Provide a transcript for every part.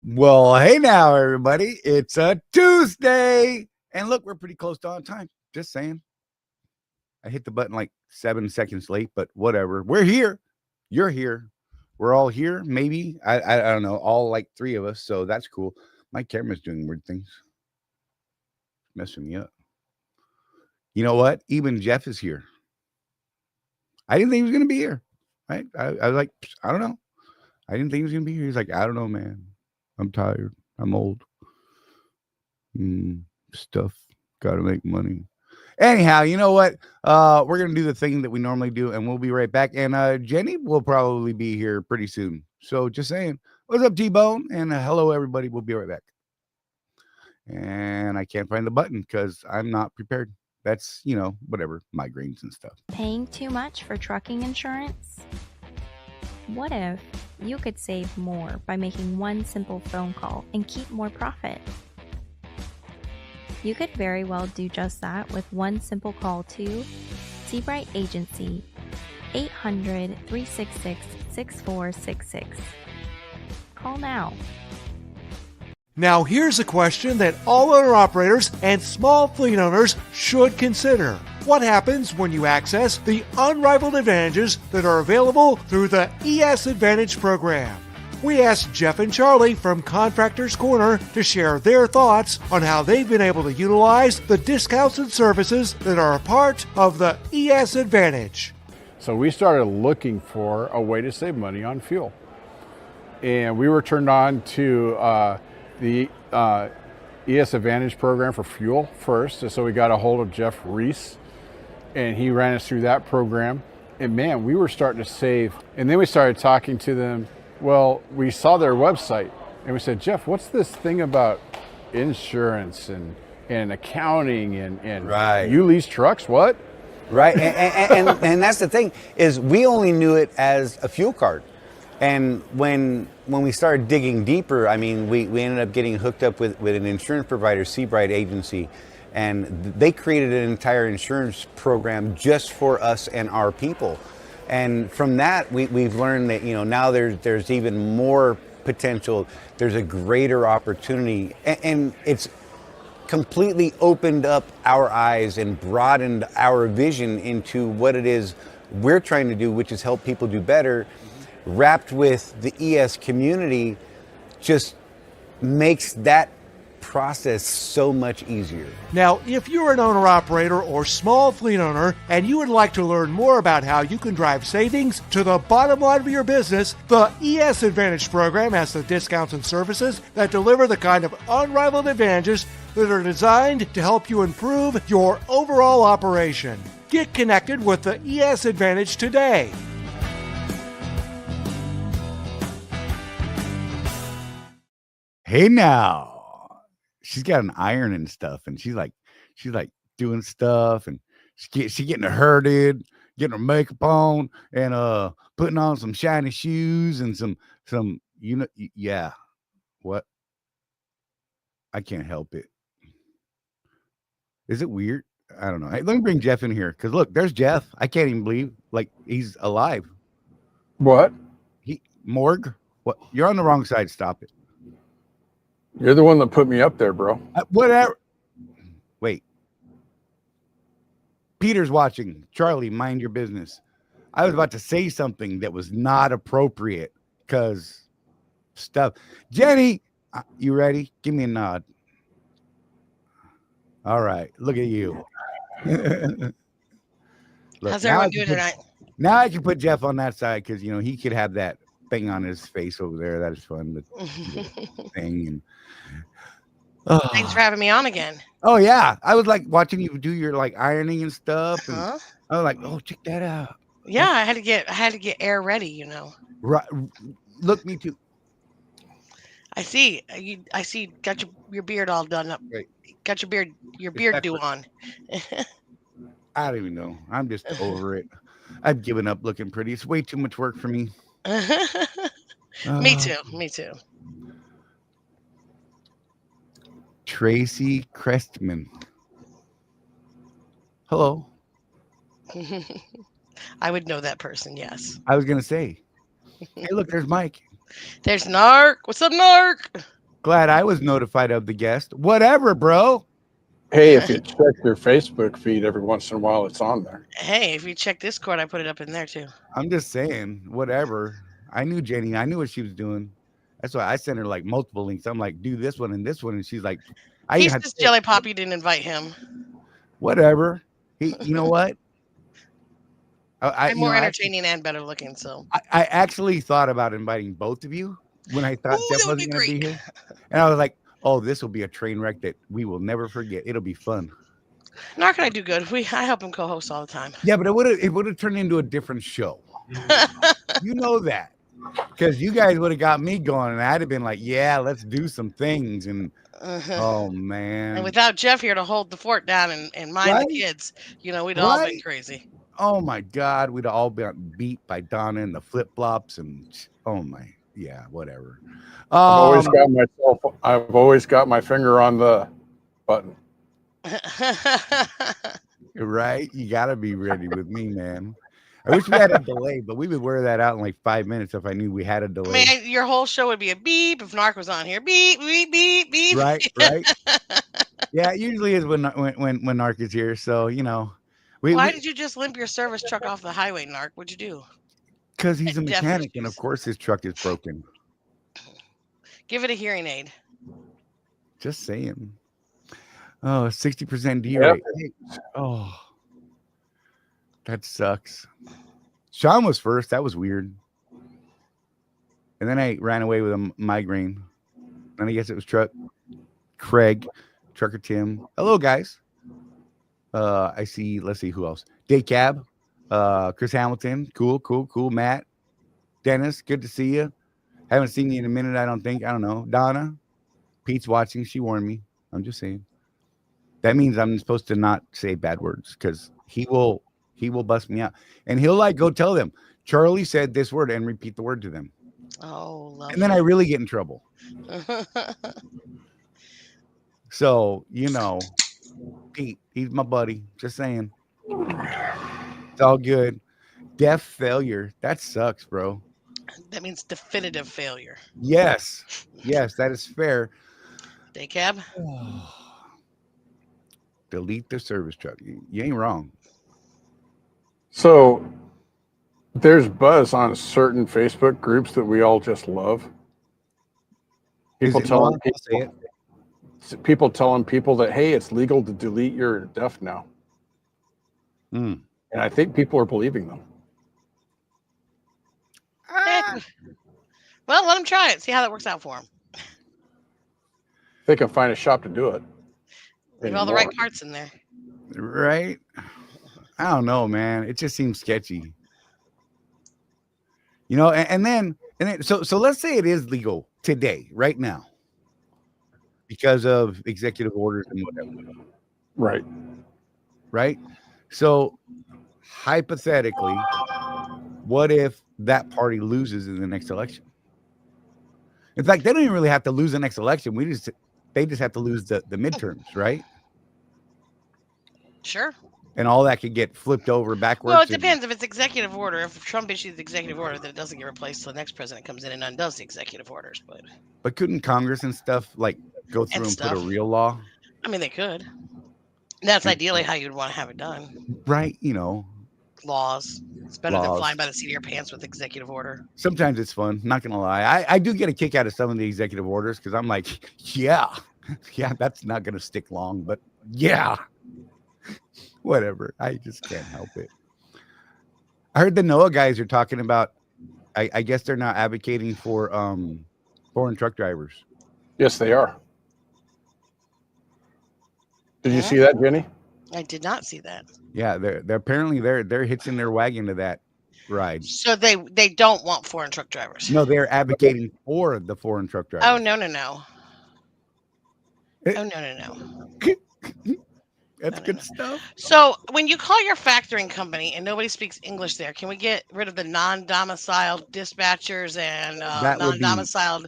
Well, hey now, everybody. It's a Tuesday. And look, we're pretty close to on time. Just saying. I hit the button like 7 seconds late, but whatever. We're here. You're here. We're all here. Maybe. I don't know. All like 3 of us. So that's cool. My camera's doing weird things. Messing me up. You know what? Even Jeff is here. I didn't think he was going to be here. Right? I was like, I don't know. I didn't think he was going to be here. He's like, I don't know, man. I'm tired. I'm old. Stuff. Got to make money. Anyhow, you know what? We're going to do the thing that we normally do, and we'll be right back. And Jenny will probably be here pretty soon. So just saying, what's up, T-Bone? And hello, everybody. We'll be right back. And I can't find the button because I'm not prepared. That's, whatever, migraines and stuff. Paying too much for trucking insurance? What if you could save more by making one simple phone call and keep more profit? You could very well do just that with one simple call to Seabright Agency, 800-366-6466. Call now. Now here's a question that all owner-operators and small fleet owners should consider. What happens when you access the unrivaled advantages that are available through the ES Advantage program? We asked Jeff and Charley from Contractors Corner to share their thoughts on how they've been able to utilize the discounts and services that are a part of the ES Advantage. So we started looking for a way to save money on fuel. And we were turned on to the ES Advantage program for fuel first. And so we got a hold of Jeff Reese, and he ran us through that program. And man, we were starting to save. And then we started talking to them. Well, we saw their website, and we said, Jeff, what's this thing about insurance and accounting and right. You lease trucks? What? Right, and that's the thing, is we only knew it as a fuel card. And when we started digging deeper, I mean, we ended up getting hooked up with an insurance provider, Seabright Agency, and they created an entire insurance program just for us and our people. And from that, we've learned that, now there's even more potential. There's a greater opportunity, and it's completely opened up our eyes and broadened our vision into what it is we're trying to do, which is help people do better. Wrapped with the ES community just makes that process so much easier. Now, if you're an owner-operator or small fleet owner and you would like to learn more about how you can drive savings to the bottom line of your business, the ES Advantage program has the discounts and services that deliver the kind of unrivaled advantages that are designed to help you improve your overall operation. Get connected with the ES Advantage today. Hey now. She's got an iron and stuff, and she's like doing stuff, and she's getting herded, getting her makeup on, and putting on some shiny shoes and some yeah. What? I can't help it. Is it weird? I don't know. Hey, let me bring Jeff in here, because look, there's Jeff. I can't even believe he's alive. What? Morgue? What? You're on the wrong side. Stop it. You're the one that put me up there, bro. Whatever. Wait. Peter's watching. Charlie, mind your business. I was about to say something that was not appropriate because stuff. Jenny, you ready? Give me a nod. All right. Look at you. Look, how's everyone doing tonight? Now I can put Jeff on that side because, he could have that thing on his face over there. That is fun. The thing and thanks for having me on again. Oh yeah, I was like watching you do your ironing and stuff, and I was like, oh, check that out. Yeah, I had to get air ready, Right. Look, me too. I see. Got your beard all done up. Right. Got your beard do on. I don't even know. I'm just over it. I've given up looking pretty. It's way too much work for me. Me too. Jennie Chrestman. Hello. I would know that person, yes. I was going to say. Hey, look, there's Mike. There's Narc. What's up, Narc? Glad I was notified of the guest. Whatever, bro. Hey, if you check your Facebook feed every once in a while, it's on there. Hey, if you check Discord, I put it up in there too. I'm just saying, whatever. I knew Jenny. I knew what she was doing. That's why I sent her like multiple links. I'm like, do this one and this one. And she's like, He's had just jelly pop. You didn't invite him. whatever. You know what? I'm more entertaining and better looking. So I actually thought about inviting both of you when I thought Ooh, Jeff that would wasn't be going to be great. here. And I was like, oh, this will be a train wreck that we will never forget. It'll be fun. Narc and I do good. I help him co-host all the time. Yeah, but it would have turned into a different show. You know that. Because you guys would have got me going, and I'd have been like, yeah, let's do some things. And oh man. And without Jeff here to hold the fort down and mind Right? the kids, we'd all been Right? crazy. Oh my God, we'd all been beat by Donna and the flip flops, and whatever. I've always got my finger on the button. Right? You gotta be ready with me, man. I wish we had a delay, but we would wear that out in like 5 minutes if I knew we had a delay. Man, your whole show would be a beep if Narc was on here. Beep, beep, beep, beep. Right. Yeah, it usually is when Narc is here. So Why did you just limp your service truck off the highway, Narc? What'd you do? Because he's a Death mechanic, and of issues. course his truck is broken. Give it a hearing aid. Just saying. Oh, 60% D Yep. rate. Oh, that sucks. Sean was first. That was weird. And then I ran away with a migraine. And I guess it was Craig, Trucker Tim. Hello, guys. I see. Let's see who else. Day Cab, Chris Hamilton. Cool. Matt, Dennis. Good to see you. Haven't seen you in a minute. I don't think. I don't know. Donna, Pete's watching. She warned me. I'm just saying. That means I'm supposed to not say bad words because he will bust me out, and he'll like go tell them Charley said this word and repeat the word to them. Oh, lovely. And then I really get in trouble. So Pete, he's my buddy. Just saying. It's all good. Deaf failure. That sucks, bro. That means definitive failure. Yes, that is fair. Day cab. Delete the service truck. You ain't wrong. So there's buzz on certain Facebook groups that we all just love. People telling people that, hey, it's legal to delete your stuff now. And I think people are believing them. Well, let them try it. See how that works out for them. They can find a shop to do it. Leave all the right parts in there. Right? I don't know, man. It just seems sketchy. And then so let's say it is legal today, right now, because of executive orders and whatever. Right. So hypothetically, what if that party loses in the next election? In fact, they don't even really have to lose the next election. They just have to lose the midterms, right? Sure. And all that could get flipped over backwards. Well, it depends. If it's executive order, if Trump issues the executive order, then it doesn't get replaced till the next president comes in and undoes the executive orders. But couldn't Congress and stuff like go through and put a real law? I mean, they could. That's ideally how you'd want to have it done. Right. Laws. It's better than flying by the seat of your pants with executive order. Sometimes it's fun. Not going to lie. I do get a kick out of some of the executive orders because I'm like, yeah, that's not going to stick long. But yeah. Whatever. I just can't help it. I heard the NOAA guys are talking about, I guess they're now advocating for foreign truck drivers. Yes, they are. Did you see that, Jenny? I did not see that. Yeah, they're apparently they're hitching their wagon to that ride. So they don't want foreign truck drivers. No, they're advocating for the foreign truck drivers. Oh no. Oh no. That's good stuff. So when you call your factoring company and nobody speaks English there, can we get rid of the non-domiciled dispatchers and non-domiciled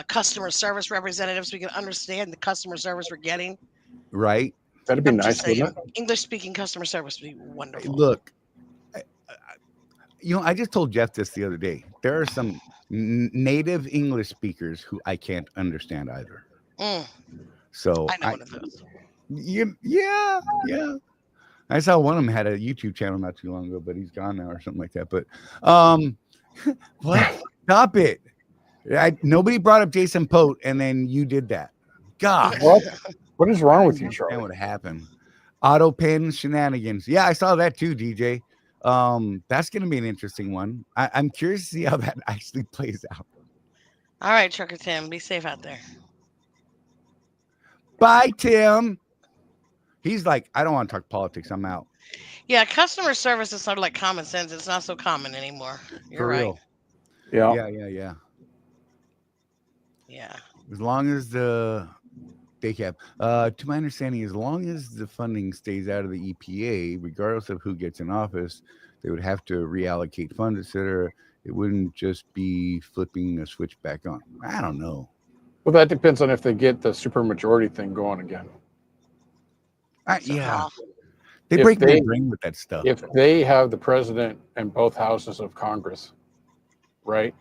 customer service representatives so we can understand the customer service we're getting? Right. That'd be nice, wouldn't it? English-speaking customer service would be wonderful. Look, I just told Jeff this the other day. There are some native English speakers who I can't understand either. So I know one of those. Yeah. I saw one of them had a YouTube channel not too long ago, but he's gone now or something like that. But what? Stop it. Nobody brought up Jason Pote, and then you did that. God. What is wrong with you, Charlie? What happened? Auto pen shenanigans. Yeah, I saw that too, DJ. That's going to be an interesting one. I'm curious to see how that actually plays out. All right, Trucker Tim, be safe out there. Bye, Tim. He's like, I don't want to talk politics. I'm out. Yeah, customer service is sort of like common sense. It's not so common anymore. You're right. Real. Yeah. Yeah. As long as they have, to my understanding, as long as the funding stays out of the EPA, regardless of who gets in office, they would have to reallocate funds, etc. It wouldn't just be flipping a switch back on. I don't know. Well, that depends on if they get the supermajority thing going again. They break my brain with that stuff. If they have the president and both houses of Congress, right?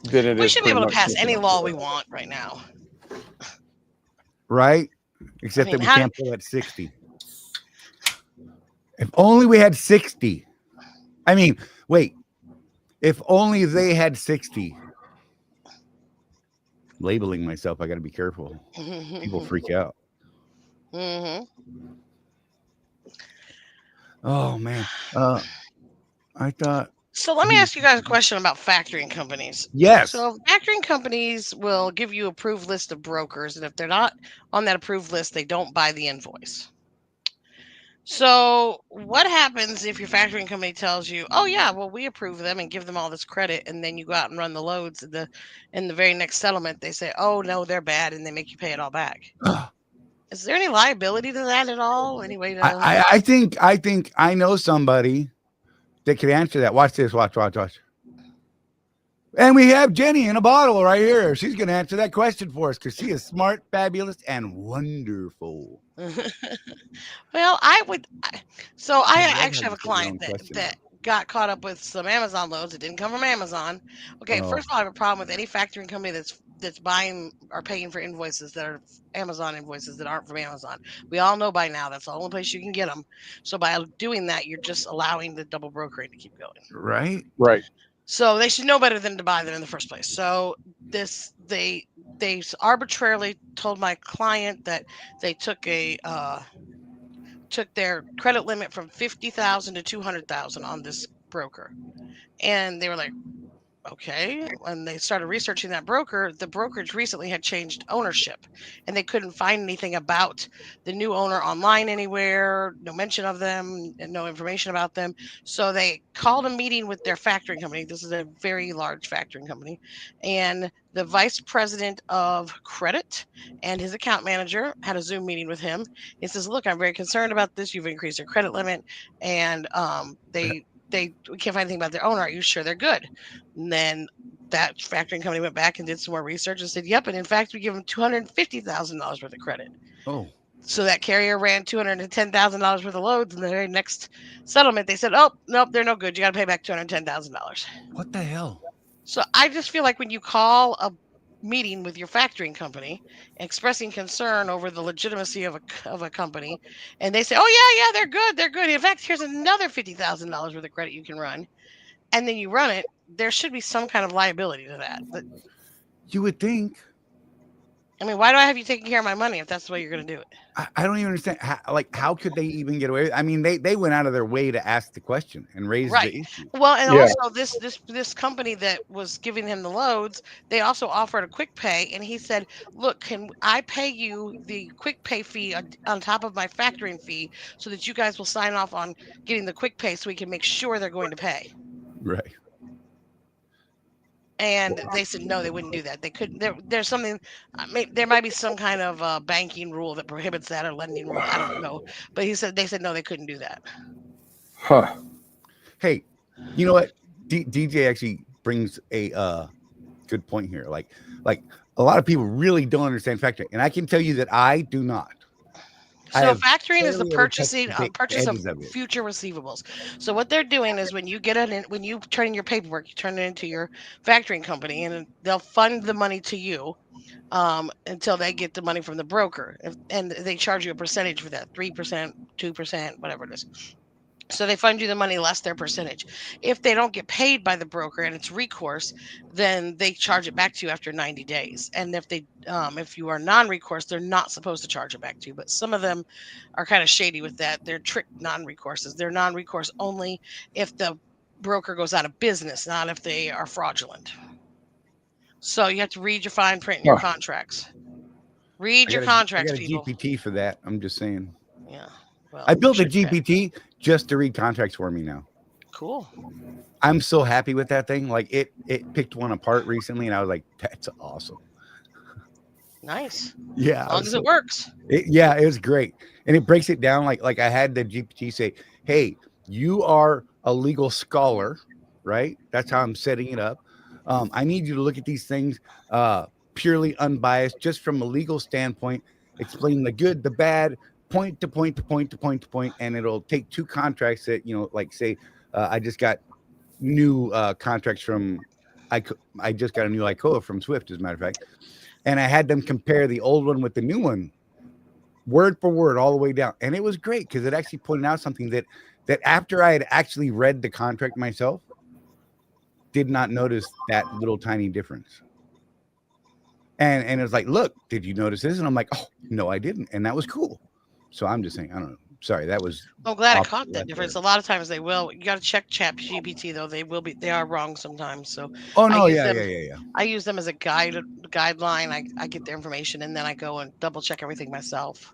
Then we should be able to pass any law we want right now. Right? Except that we can't pull at 60. If only we had 60. I mean, wait. If only they had 60. Labeling myself, I got to be careful. People freak out. Oh man. I thought. So let me ask you guys a question about factoring companies. Yes. So factoring companies will give you an approved list of brokers, and if they're not on that approved list, they don't buy the invoice. So what happens if your factoring company tells you, "Oh yeah, well we approve them and give them all this credit," and then you go out and run the loads, in the very next settlement they say, "Oh no, they're bad," and they make you pay it all back? Is there any liability to that at all? Anyway, I think I know somebody that could answer that. Watch this. Watch. And we have Jenny in a bottle right here. She's going to answer that question for us because she is smart, fabulous, and wonderful. Well, I actually have a client that got caught up with some Amazon loads that didn't come from Amazon. Okay, first of all, I have a problem with any factoring company that's buying or paying for invoices that are Amazon invoices that aren't from Amazon. We all know by now that's the only place you can get them. So by doing that, you're just allowing the double brokering to keep going. Right. So they should know better than to buy them in the first place. So they arbitrarily told my client that they took their credit limit from $50,000 to $200,000 on this broker, and they were like, okay. When they started researching that broker, the brokerage recently had changed ownership, and they couldn't find anything about the new owner online anywhere, no mention of them and no information about them. So they called a meeting with their factoring company. This is a very large factoring company, and the vice president of credit and his account manager had a Zoom meeting with him. He says, "Look, I'm very concerned about this. You've increased your credit limit, and we can't find anything about their owner. Are you sure they're good?" And then that factoring company went back and did some more research and said, "Yep, and in fact, we give them $250,000 worth of credit." Oh. So that carrier ran $210,000 worth of loads. In the very next settlement, they said, "Oh, nope, they're no good. You got to pay back $210,000. What the hell? So I just feel like when you call a meeting with your factoring company expressing concern over the legitimacy of a company, and they say, "Oh yeah, they're good. In fact, here's another $50,000 worth of credit you can run," and then you run it, there should be some kind of liability to that. But you would think. I mean, why do I have you taking care of my money if that's the way you're going to do it? I don't even understand. How could they even get away with it? I mean, they went out of their way to ask the question and raise the issue. Well, and also this company that was giving him the loads, they also offered a quick pay, and he said, "Look, can I pay you the quick pay fee on top of my factoring fee so that you guys will sign off on getting the quick pay so we can make sure they're going to pay?" Right. And they said no, they wouldn't do that. They couldn't. There's something. There might be some kind of banking rule that prohibits that, or lending rule. I don't know. But they said no, they couldn't do that. Huh. Hey, you know what? DJ actually brings a good point here. Like a lot of people really don't understand factoring, and I can tell you that I do not. So factoring is the barely ever touched purchase of edges of it. future receivables. So what they're doing is when you when you turn in your paperwork, you turn it into your factoring company, and they'll fund the money to you until they get the money from the broker, and they charge you a percentage for that, 3%, 2%, whatever it is. So they fund you the money less their percentage. If they don't get paid by the broker and it's recourse, then they charge it back to you after 90 days. And if you are non-recourse, they're not supposed to charge it back to you. But some of them are kind of shady with that. They're trick non-recourses. They're non-recourse only if the broker goes out of business, not if they are fraudulent. So you have to read your fine print in your contracts. Read your contracts, I got a people. GPT for that. I'm just saying. Yeah. Well, I built a GPT just to read contracts for me now. Cool. I'm so happy with that thing. Like it picked one apart recently, and I was like, "That's awesome." Nice. Yeah, As long as it works. It was great, and it breaks it down. Like I had the GPT say, "Hey, you are a legal scholar, right? That's how I'm setting it up. I need you to look at these things purely unbiased, just from a legal standpoint. Explain the good, the bad." Point to point to point to point to point, and it'll take two contracts that, like say I just got new contracts from I just got a new ICOA from Swift, as a matter of fact, and I had them compare the old one with the new one word for word all the way down, and it was great because it actually pointed out something that after I had actually read the contract myself, did not notice that little tiny difference. And it was like, look, did you notice this? And I'm like, oh no, I didn't, and that was cool. So I'm just saying, I don't know. Sorry, that was. I'm glad I caught that difference. A lot of times they will. You got to check ChatGPT though. They are wrong sometimes. So. Oh no, yeah. I use them as a guideline. I get their information and then I go and double check everything myself.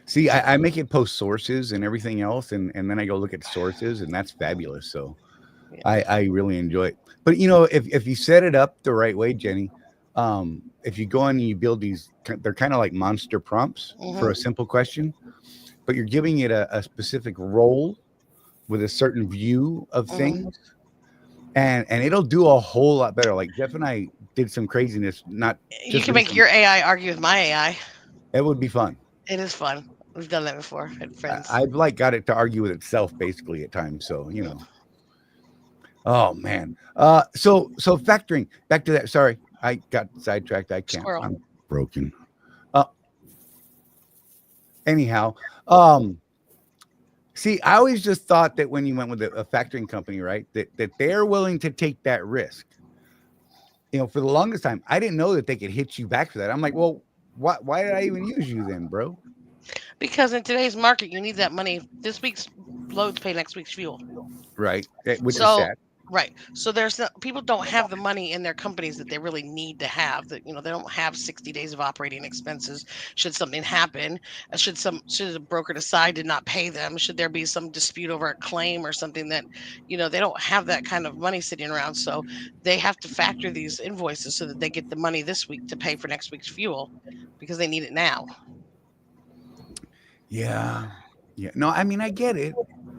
See, I make it post sources and everything else, and then I go look at sources, and that's fabulous. So, yeah. I really enjoy it. But if you set it up the right way, Jenny, if you go in and you build these, they're kind of like monster prompts for a simple question, but you're giving it a specific role with a certain view of things, and it'll do a whole lot better. Like Jeff and I did some craziness. You can make your AI argue with my AI. It would be fun. It is fun. We've done that before. Friends. I've got it to argue with itself basically at times. So Oh man. So factoring, back to that. Sorry, I got sidetracked. I can't. Squirrel. I'm broken. Anyhow, see, I always just thought that when you went with a factoring company, right, that they're willing to take that risk. For the longest time, I didn't know that they could hit you back for that. I'm like, well, why did I even use you then, bro? Because in today's market, you need that money. This week's loads pay next week's fuel. Right. Which is sad. Right. So people don't have the money in their companies that they really need to have. That they don't have 60 days of operating expenses. Should something happen, should a broker decide to not pay them, should there be some dispute over a claim or something that, they don't have that kind of money sitting around. So they have to factor these invoices so that they get the money this week to pay for next week's fuel because they need it now. Yeah. No, I mean, I get it.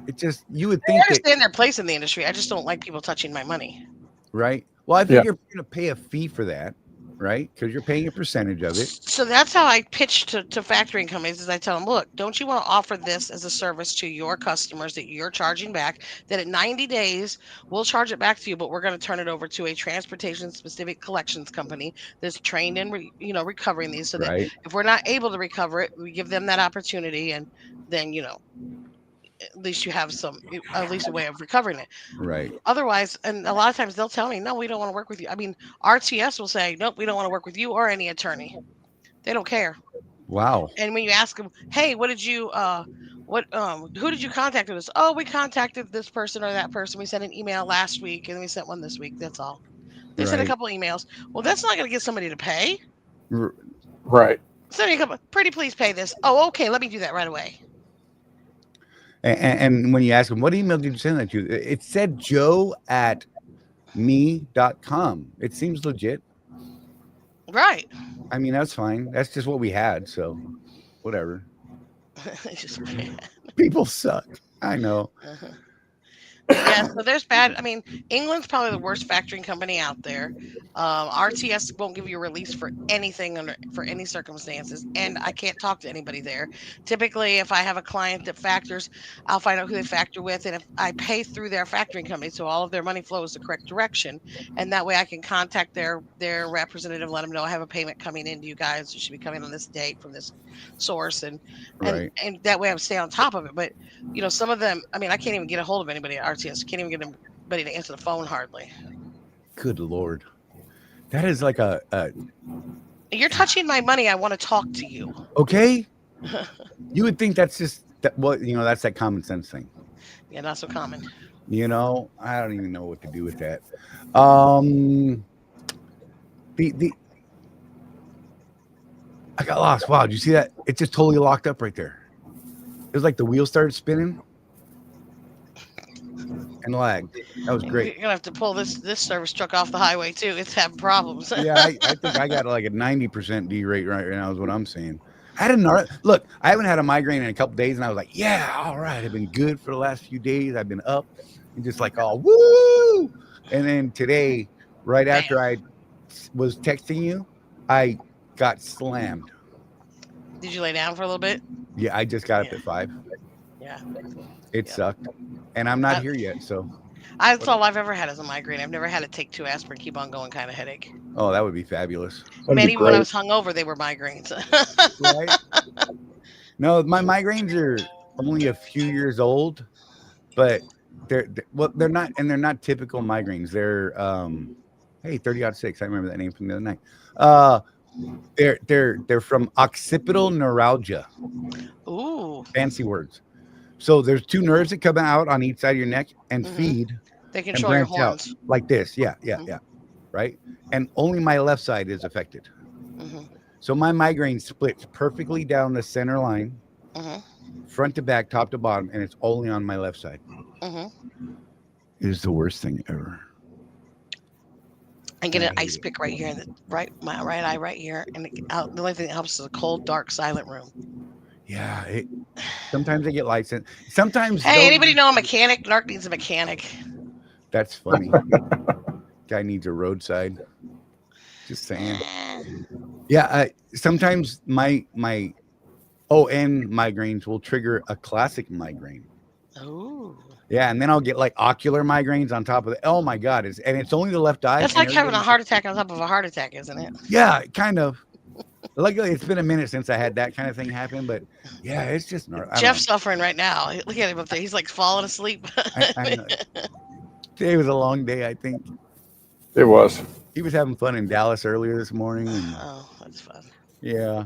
It's just, you would think I understand their place in the industry. I just don't like people touching my money. Right. Well, I think you're going to pay a fee for that, right? Because you're paying a percentage of it. So that's how I pitch to factoring companies. Is I tell them, look, don't you want to offer this as a service to your customers that you're charging back? That at 90 days we'll charge it back to you, but we're going to turn it over to a transportation-specific collections company that's trained in recovering these. So that if we're not able to recover it, we give them that opportunity, and then at least you have at least a way of recovering it. Right. Otherwise, and a lot of times they'll tell me, no, we don't want to work with you. I mean, RTS will say, nope, we don't want to work with you or any attorney. They don't care. Wow. And when you ask them, hey, who did you contact with us? Oh, we contacted this person or that person. We sent an email last week and we sent one this week. That's all. They sent a couple emails. Well, that's not going to get somebody to pay. Right. Send me a couple. Pretty please pay this. Oh, okay. Let me do that right away. And when you ask them, what email did you send that to? It said joe@me.com. It seems legit. Right. I mean, that's fine. That's just what we had. So whatever. People suck. I know. Yeah, so there's bad. I mean, England's probably the worst factoring company out there. RTS won't give you a release for anything for any circumstances, and I can't talk to anybody there. Typically, if I have a client that factors, I'll find out who they factor with, and if I pay through their factoring company, so all of their money flows the correct direction, and that way I can contact their representative, let them know I have a payment coming into you guys. It should be coming on this date from this source, and Right. and that way I stay on top of it. But some of them, I mean, I can't even get a hold of anybody at RTS. Can't even get anybody to answer the phone hardly. Good Lord. That is like a You're touching my money. I want to talk to you. okay. You would think that's just that's that common sense thing. Yeah, not so common. I don't even know what to do with that. I got lost. Wow, did you see that? It just totally locked up right there. It was like the wheel started spinning and lagged. That was great. You're gonna have to pull this service truck off the highway too. It's having problems. Yeah, I think I got like a 90% D rate right now is what I'm saying. I had look, I haven't had a migraine in a couple days, and I was like, yeah, all right. I've been good for the last few days. I've been up and just like, oh, woo. And then today, right after I was texting you, I got slammed. Did you lay down for a little bit? Yeah, I just got up at 5. Yeah. It sucked. And I'm not here yet, so. That's all I've ever had is a migraine. I've never had to take 2 aspirin, keep on going kind of headache. Oh, that would be fabulous. Man, even when I was hungover, they were migraines. Right? No, my migraines are only a few years old, but they're not, and they're not typical migraines. They're 30-6. I remember that name from the other night. They're from occipital neuralgia. Ooh. Fancy words. So there's 2 nerves that come out on each side of your neck and feed. They control your horns. Like this. Yeah. Right? And only my left side is affected. So my migraine splits perfectly down the center line, front to back, top to bottom, and it's only on my left side. It is the worst thing ever. I get an ice pick right here in my right eye right here, and the only thing that helps is a cold, dark, silent room. Yeah, sometimes they get licensed. Sometimes. Hey, anybody know a mechanic? Narc needs a mechanic. That's funny. Guy needs a roadside. Just saying. Yeah, sometimes my migraines will trigger a classic migraine. Oh. Yeah, and then I'll get like ocular migraines on top of it. Oh my God, it's only the left eye. That's like having a heart attack on top of a heart attack, isn't it? Yeah, kind of. Luckily, it's been a minute since I had that kind of thing happen, but yeah, it's just. Jeff's suffering right now. Look at him up there. He's like falling asleep. I know. Today was a long day, I think. It was. He was having fun in Dallas earlier this morning. Oh, that's fun. Yeah.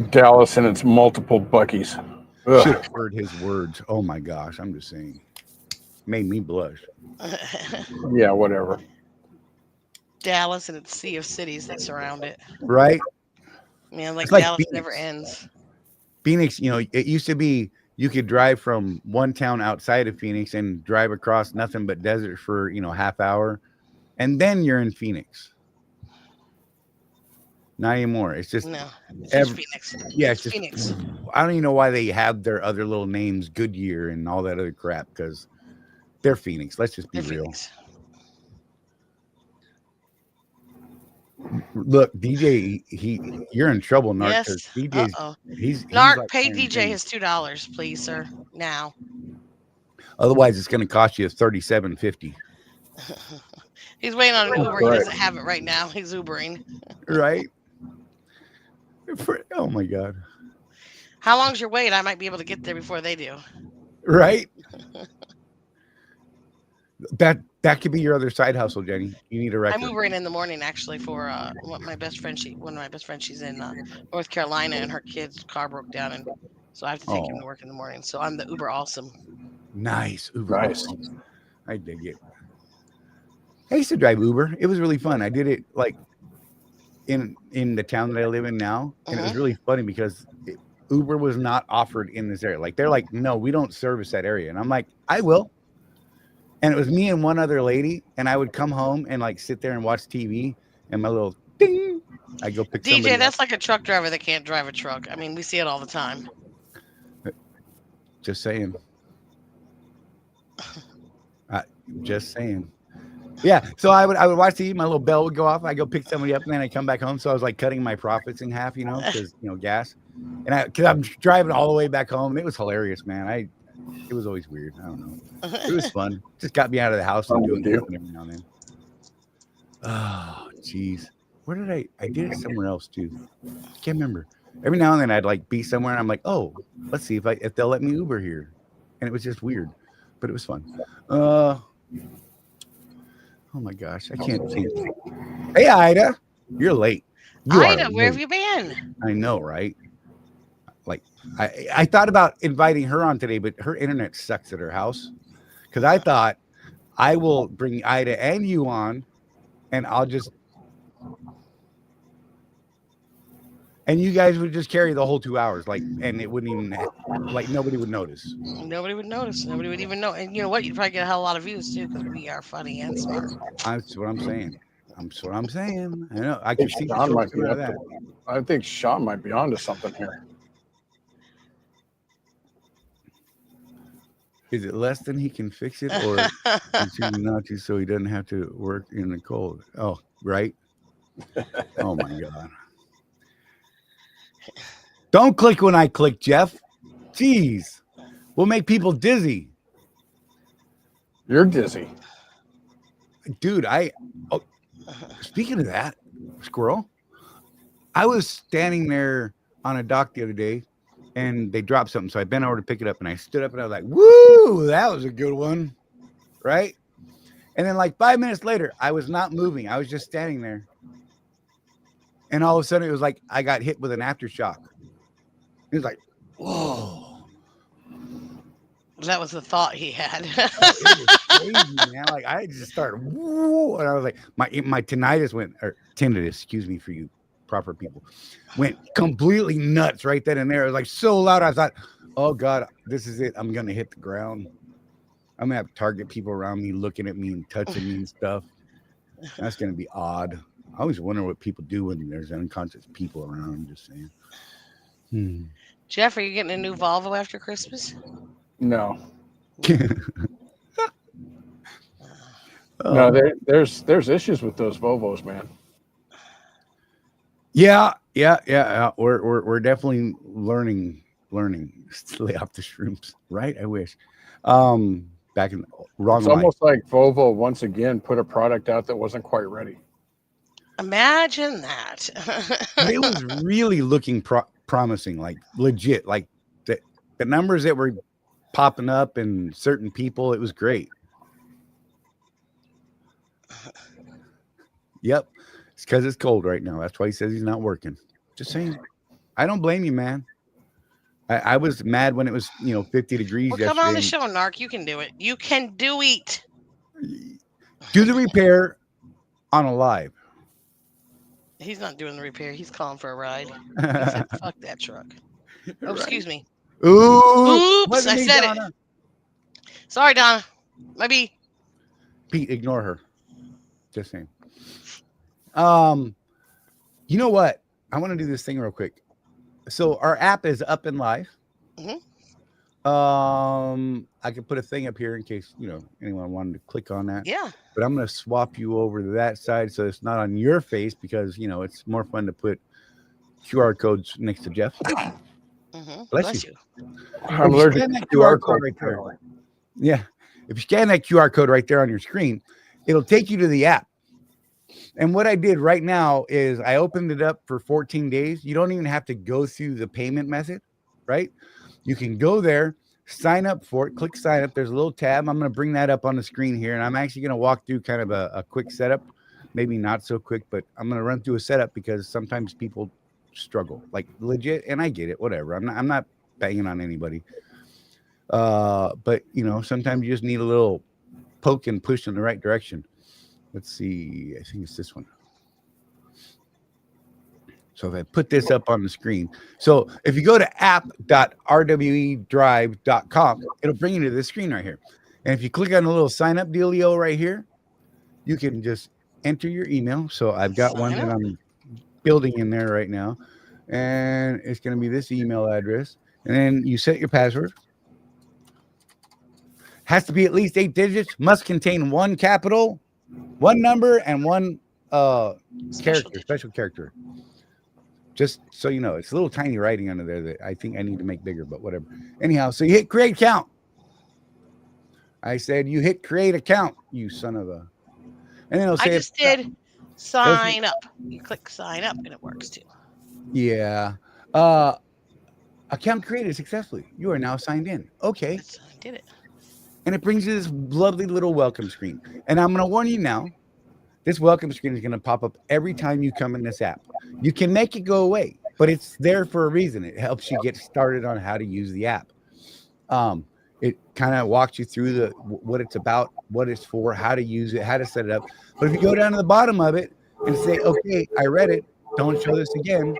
Dallas and its multiple Buckies. Should have heard his words. Oh my gosh, I'm just saying. Made me blush. Yeah, whatever. Dallas and its sea of cities that surround it. Right? Man, like Dallas Phoenix never ends. Phoenix, it used to be you could drive from one town outside of Phoenix and drive across nothing but desert for, half hour. And then you're in Phoenix. Not anymore. It's just Phoenix. Yeah, it's just Phoenix. I don't even know why they have their other little names, Goodyear and all that other crap, because they're Phoenix. Let's just be real. Phoenix. Look, DJ, you're in trouble, Narc. Yes. DJ's, Narc, like pay DJ his $2, please, sir. Now. Otherwise, it's going to cost you $37.50. He's waiting on an Uber. Right. He doesn't have it right now. He's Ubering. Right. Oh my God. How long's your wait? I might be able to get there before they do. Right. That could be your other side hustle, Jenny. You need a record. I'm Ubering in the morning actually for one of my best friends. She's in North Carolina, and her kid's car broke down, and so I have to take him to work in the morning. So I'm the Uber awesome. Nice. Uber awesome. I dig it. I used to drive Uber. It was really fun. I did it like in the town that I live in now, and it was really funny because Uber was not offered in this area. Like they're like, no, we don't service that area, and I'm like, I will. And it was me and one other lady, and I would come home and like sit there and watch TV, and my little ding, I go pick DJ. That's up. like a truck driver that can't drive a truck. I mean, we see it all the time. Just saying. Just saying. Yeah. So I would watch TV. My little bell would go off. I go pick somebody up, and then I come back home. So I was like cutting my profits in half, because gas. And because I'm driving all the way back home, and it was hilarious, man. It was always weird. I don't know. It was fun. Just got me out of the house and doing something every now and then. Oh, geez. Where did I did it somewhere else too. I can't remember. Every now and then I'd like be somewhere and I'm like, oh, let's see if they'll let me Uber here. And it was just weird, but it was fun. Oh my gosh, I can't think. Hey, Ida, you're late. Ida, where have you been? I know, right? Like I thought about inviting her on today, but her internet sucks at her house. Because I thought I will bring Ida and you on, and I'll just. And you guys would just carry the whole 2 hours, and it wouldn't even, nobody would notice. Nobody would notice. Nobody would even know. And you know what? You'd probably get a hell of a lot of views too, because we are funny and smart. That's what I'm saying. That's what I'm saying. I know. I can see Sean might be that. I think Sean might be onto something here. Is it less than he can fix it, or choosing not to, so he doesn't have to work in the cold? Oh, right. Oh my God. Don't click when I click, Jeff. Jeez. We'll make people dizzy. You're dizzy. Dude, speaking of that, squirrel, I was standing there on a dock the other day and they dropped something. So I bent over to pick it up and I stood up and I was like, woo, that was a good one. Right? And then like 5 minutes later, I was not moving. I was just standing there. And all of a sudden it was like I got hit with an aftershock. It was like, whoa. That was the thought he had. It was crazy, man. Like I just started, whoa, and I was like, my tinnitus went, or tinnitus, excuse me for you proper people, went completely nuts right then and there. It was like so loud. I thought, oh God, this is it. I'm gonna hit the ground. I'm gonna have target people around me looking at me and touching me and stuff. That's gonna be odd. I always wonder what people do when there's unconscious people around. I'm just saying. Jeff, are you getting a new Volvo after Christmas? No. No, there's issues with those Volvos, man. Yeah. We're definitely learning. Stay off the shrooms, right? I wish. Back in wrong. It's almost like Volvo once again put a product out that wasn't quite ready. Imagine that. It was really looking promising, like legit, like the numbers that were popping up and certain people, it was great. Yep. It's because it's cold right now. That's why he says he's not working. Just saying. I don't blame you, man. I was mad when it was 50 degrees. Well, come on the show, Narc. You can do it. You can do it. Do the repair on a live. He's not doing the repair. He's calling for a ride. He said, fuck that truck. Oh, right. Excuse me. Oops, I said Donna. It. Sorry, Donna. Maybe. Pete, ignore her. Just saying. You know what? I want to do this thing real quick. So our app is up and live. I could put a thing up here in case anyone wanted to click on that. Yeah. But I'm going to swap you over to that side so it's not on your face because it's more fun to put QR codes next to Jeff. Bless you. I'm allergic to QR code right there. Yeah. If you scan that QR code right there on your screen, it'll take you to the app. And what I did right now is I opened it up for 14 days. You don't even have to go through the payment method, right? You can go there, sign up for it, click sign up. There's a little tab. I'm going to bring that up on the screen here. And I'm actually going to walk through kind of a quick setup. Maybe not so quick, but I'm going to run through a setup because sometimes people struggle, like legit. And I get it, whatever. I'm not banging on anybody. But sometimes you just need a little poke and push in the right direction. Let's see. I think it's this one. So if I put this up on the screen. So if you go to app.rwedrive.com, it'll bring you to this screen right here. And if you click on the little sign up dealio right here, you can just enter your email. So I've got one that I'm building in there right now. And it's going to be this email address. And then you set your password. has to be at least 8 digits, must contain one capital, one number, and one special character. Just so you know, it's a little tiny writing under there that I think I need to make bigger, but whatever. Anyhow, so you hit create account. I said you hit create account, you son of a. And then it'll say I just did sign up. You click sign up and it works too. Yeah. Account created successfully. You are now signed in. Okay. I did it. And it brings you this lovely little welcome screen. And I'm going to warn you now, this welcome screen is going to pop up every time you come in this app. You can make it go away, but it's there for a reason. It helps you get started on how to use the app. It kind of walks you through what it's about, what it's for, how to use it, how to set it up. But if you go down to the bottom of it and say, okay, I read it, don't show this again,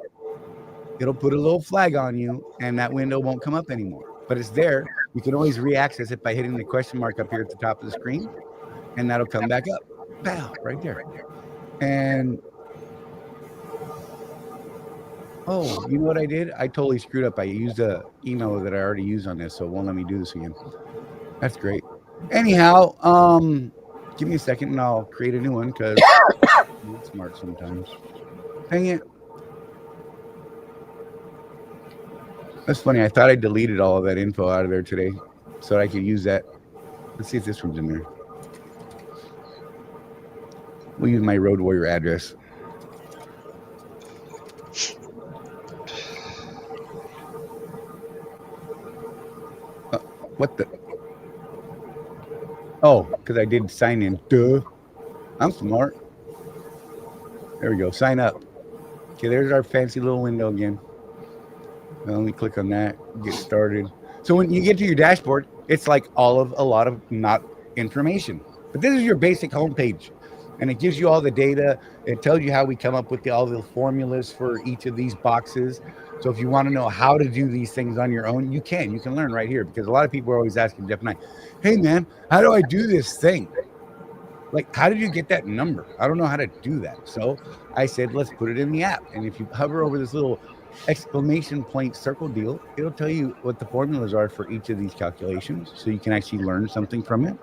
it'll put a little flag on you and that window won't come up anymore. But it's there. You can always re-access it by hitting the question mark up here at the top of the screen, and that'll come back up. Pow, right there. And oh, you know what I did? I totally screwed up. I used a email that I already used on this, so it won't let me do this again. That's great. Anyhow, give me a second and I'll create a new one because I'm not smart sometimes. Dang it. That's funny. I thought I deleted all of that info out of there today so that I could use that. Let's see if this one's in there. We'll use my Road Warrior address. What the? Oh, because I did sign in. Duh. I'm smart. There we go. Sign up. Okay, there's our fancy little window again. Now let me click on that. Get started. So when you get to your dashboard, it's like a lot of not information. But this is your basic homepage. And it gives you all the data. It tells you how we come up with all the formulas for each of these boxes. So if you want to know how to do these things on your own, you can learn right here, because a lot of people are always asking Jeff and I, hey man, how do I do this thing? Like, how did you get that number? I don't know how to do that. So I said, let's put it in the app. And if you hover over this little exclamation point circle deal, it'll tell you what the formulas are for each of these calculations. So you can actually learn something from it,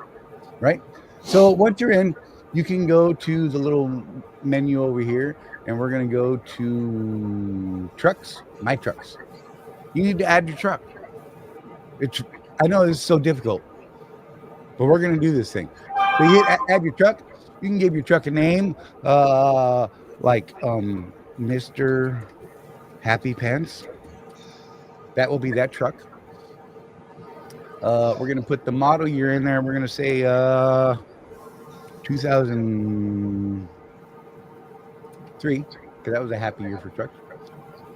right? So once you're in, you can go to the little menu over here, and we're going to go to trucks, my trucks. You need to add your truck. I know this is so difficult, but we're going to do this thing. So you hit add your truck. You can give your truck a name, like Mr. Happy Pants. That will be that truck. We're going to put the model year in there. We're going to say 2003, because that was a happy year for trucks.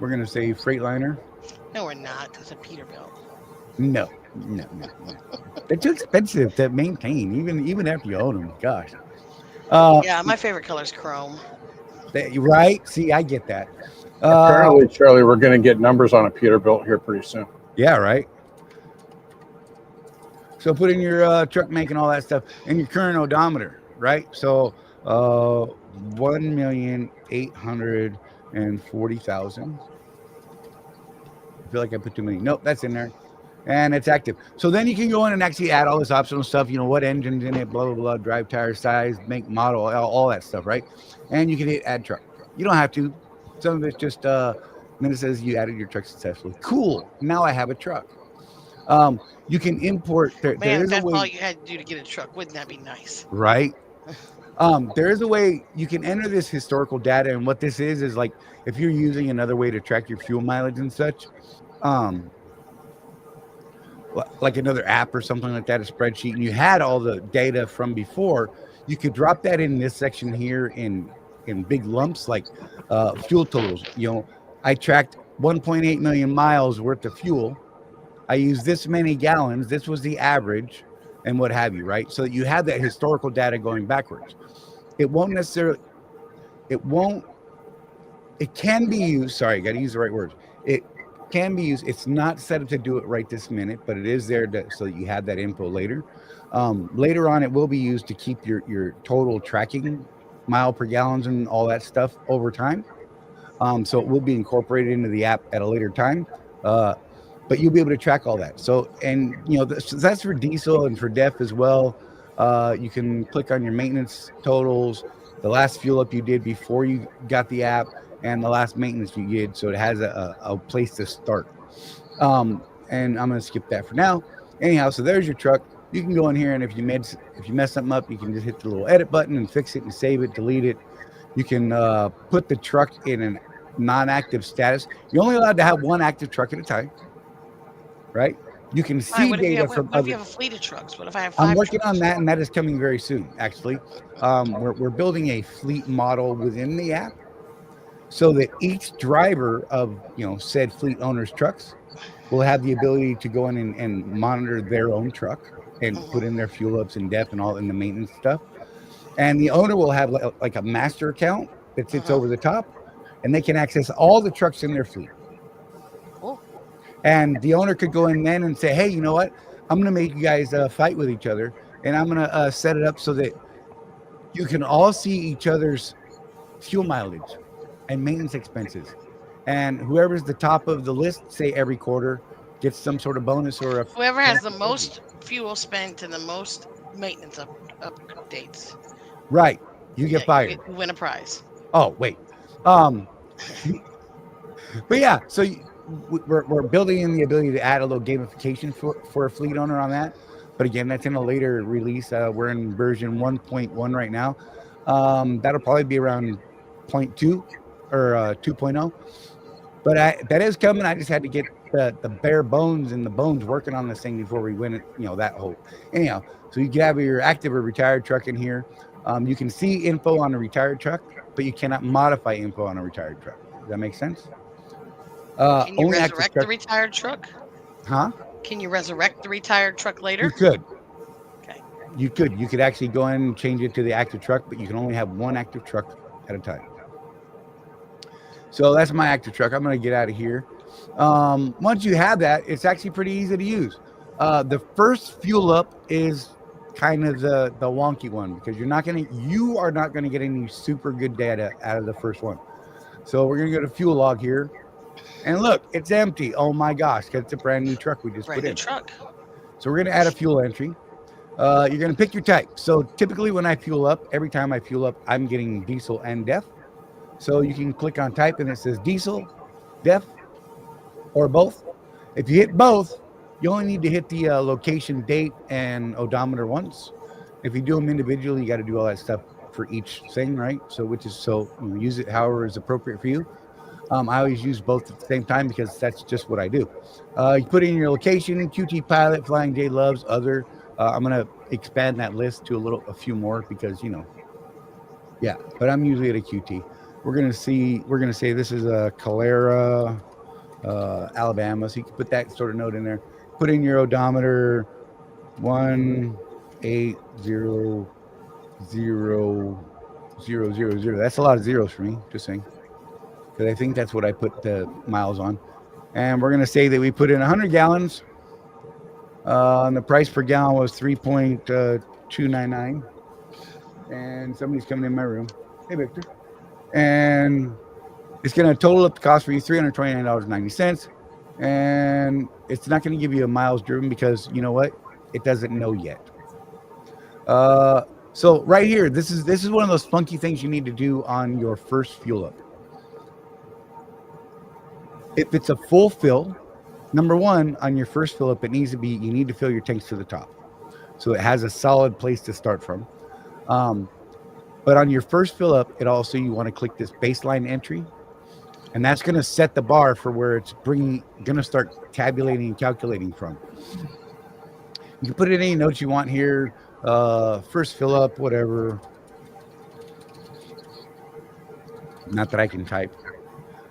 We're going to say Freightliner. No, we're not. That's a Peterbilt. No. They're too expensive to maintain, even after you own them. Gosh. Yeah, my favorite color is chrome. Right? See, I get that. Apparently, Charlie, we're going to get numbers on a Peterbilt here pretty soon. Yeah, right. So put in your truck make and all that stuff, and your current odometer. Right, so 1,840,000. I feel like I put too many. Nope, that's in there, and it's active. So then you can go in and actually add all this optional stuff. You know, what engine's in it, blah blah blah, drive, tire size, make, model, all that stuff, right? And you can hit add truck. You don't have to. Some of it's just then it says you added your truck successfully. Cool. Now I have a truck. You can import. Man, if that's all you had to do to get a truck, wouldn't that be nice? Right. There is a way you can enter this historical data, and what this is like if you're using another way to track your fuel mileage and such, like another app or something like that, a spreadsheet, and you had all the data from before, you could drop that in this section here in big lumps, like fuel totals. You know, I tracked 1.8 million miles worth of fuel. I used this many gallons. This was the average, and what have you, right? So that you have that historical data going backwards. It won't necessarily, it can be used, sorry, I got to use the right words. It can be used. It's not set up to do it right this minute, but it is there so that you have that info later. Later on, it will be used to keep your total tracking mile per gallons and all that stuff over time. So it will be incorporated into the app at a later time. But but you'll be able to track all that. So, and so that's for diesel and for DEF as well. You can click on your maintenance totals, the last fuel up you did before you got the app, and the last maintenance you did. So it has a place to start. And I'm going to skip that for now. Anyhow, so there's your truck. You can go in here, and if you mess something up, you can just hit the little edit button and fix it and save it, delete it. You can put the truck in a non-active status. You're only allowed to have one active truck at a time, right? You can see data from what if you have a fleet of trucks? What if I have 5 I'm working trucks? on that, and that is coming very soon, actually. We're building a fleet model within the app so that each driver of said fleet owner's trucks will have the ability to go in and monitor their own truck and put in their fuel ups and DEF and all in the maintenance stuff. And the owner will have like a master account that sits over the top, and they can access all the trucks in their fleet. Cool. And the owner could go in then and say, hey, you know what? I'm going to make you guys fight with each other, and I'm going to set it up so that you can all see each other's fuel mileage and maintenance expenses. And whoever's the top of the list, say every quarter, gets some sort of bonus or whoever has the most fuel spent and the most maintenance updates. Right. You get fired. You win a prize. Oh, wait. But yeah, so we're building in the ability to add a little gamification for a fleet owner on that. But again, that's in a later release. We're in version 1.1 right now. That'll probably be around 0.2 or 2.0. But that is coming. I just had to get the bare bones and the bones working on this thing before we win it, that whole. Anyhow, so you can have your active or retired truck in here. You can see info on a retired truck, but you cannot modify info on a retired truck. Does that make sense? Can you resurrect the retired truck? Huh? Can you resurrect the retired truck later? You could. Okay. You could actually go in and change it to the active truck, but you can only have one active truck at a time. So that's my active truck. I'm going to get out of here. Once you have that, it's actually pretty easy to use. The first fuel up is kind of the wonky one because you are not going to get any super good data out of the first one. So we're going to go to fuel log here, and look, it's empty. Oh my gosh, because it's a brand new truck we just put in. Truck. So we're going to add a fuel entry. You're going to pick your type. So typically when I fuel up, every time I fuel up, I'm getting diesel and DEF. So you can click on type and it says diesel, DEF, or both. If you hit both, you only need to hit the location, date, and odometer once. If you do them individually, you got to do all that stuff for each thing, right? So use it however is appropriate for you. I always use both at the same time because that's just what I do. You put in your location, QT Pilot, Flying J Loves, other. I'm going to expand that list to a few more because, yeah, but I'm usually at a QT. We're going to say this is a Calera, Alabama. So you can put that sort of note in there. Put in your odometer 1800000. That's a lot of zeros for me, just saying. Because I think that's what I put the miles on. And we're going to say that we put in 100 gallons. And the price per gallon was 3.299. And somebody's coming in my room. Hey, Victor. And it's going to total up the cost for you $329.90. And it's not going to give you a miles driven because you know what? It doesn't know yet. So right here, this is one of those funky things you need to do on your first fuel up. If it's a full fill, number one, on your first fill up, you need to fill your tanks to the top. So it has a solid place to start from. But on your first fill up, you want to click this baseline entry, and that's going to set the bar for where it's going to start tabulating and calculating from. You can put in any notes you want here, first fill up, whatever. Not that I can type.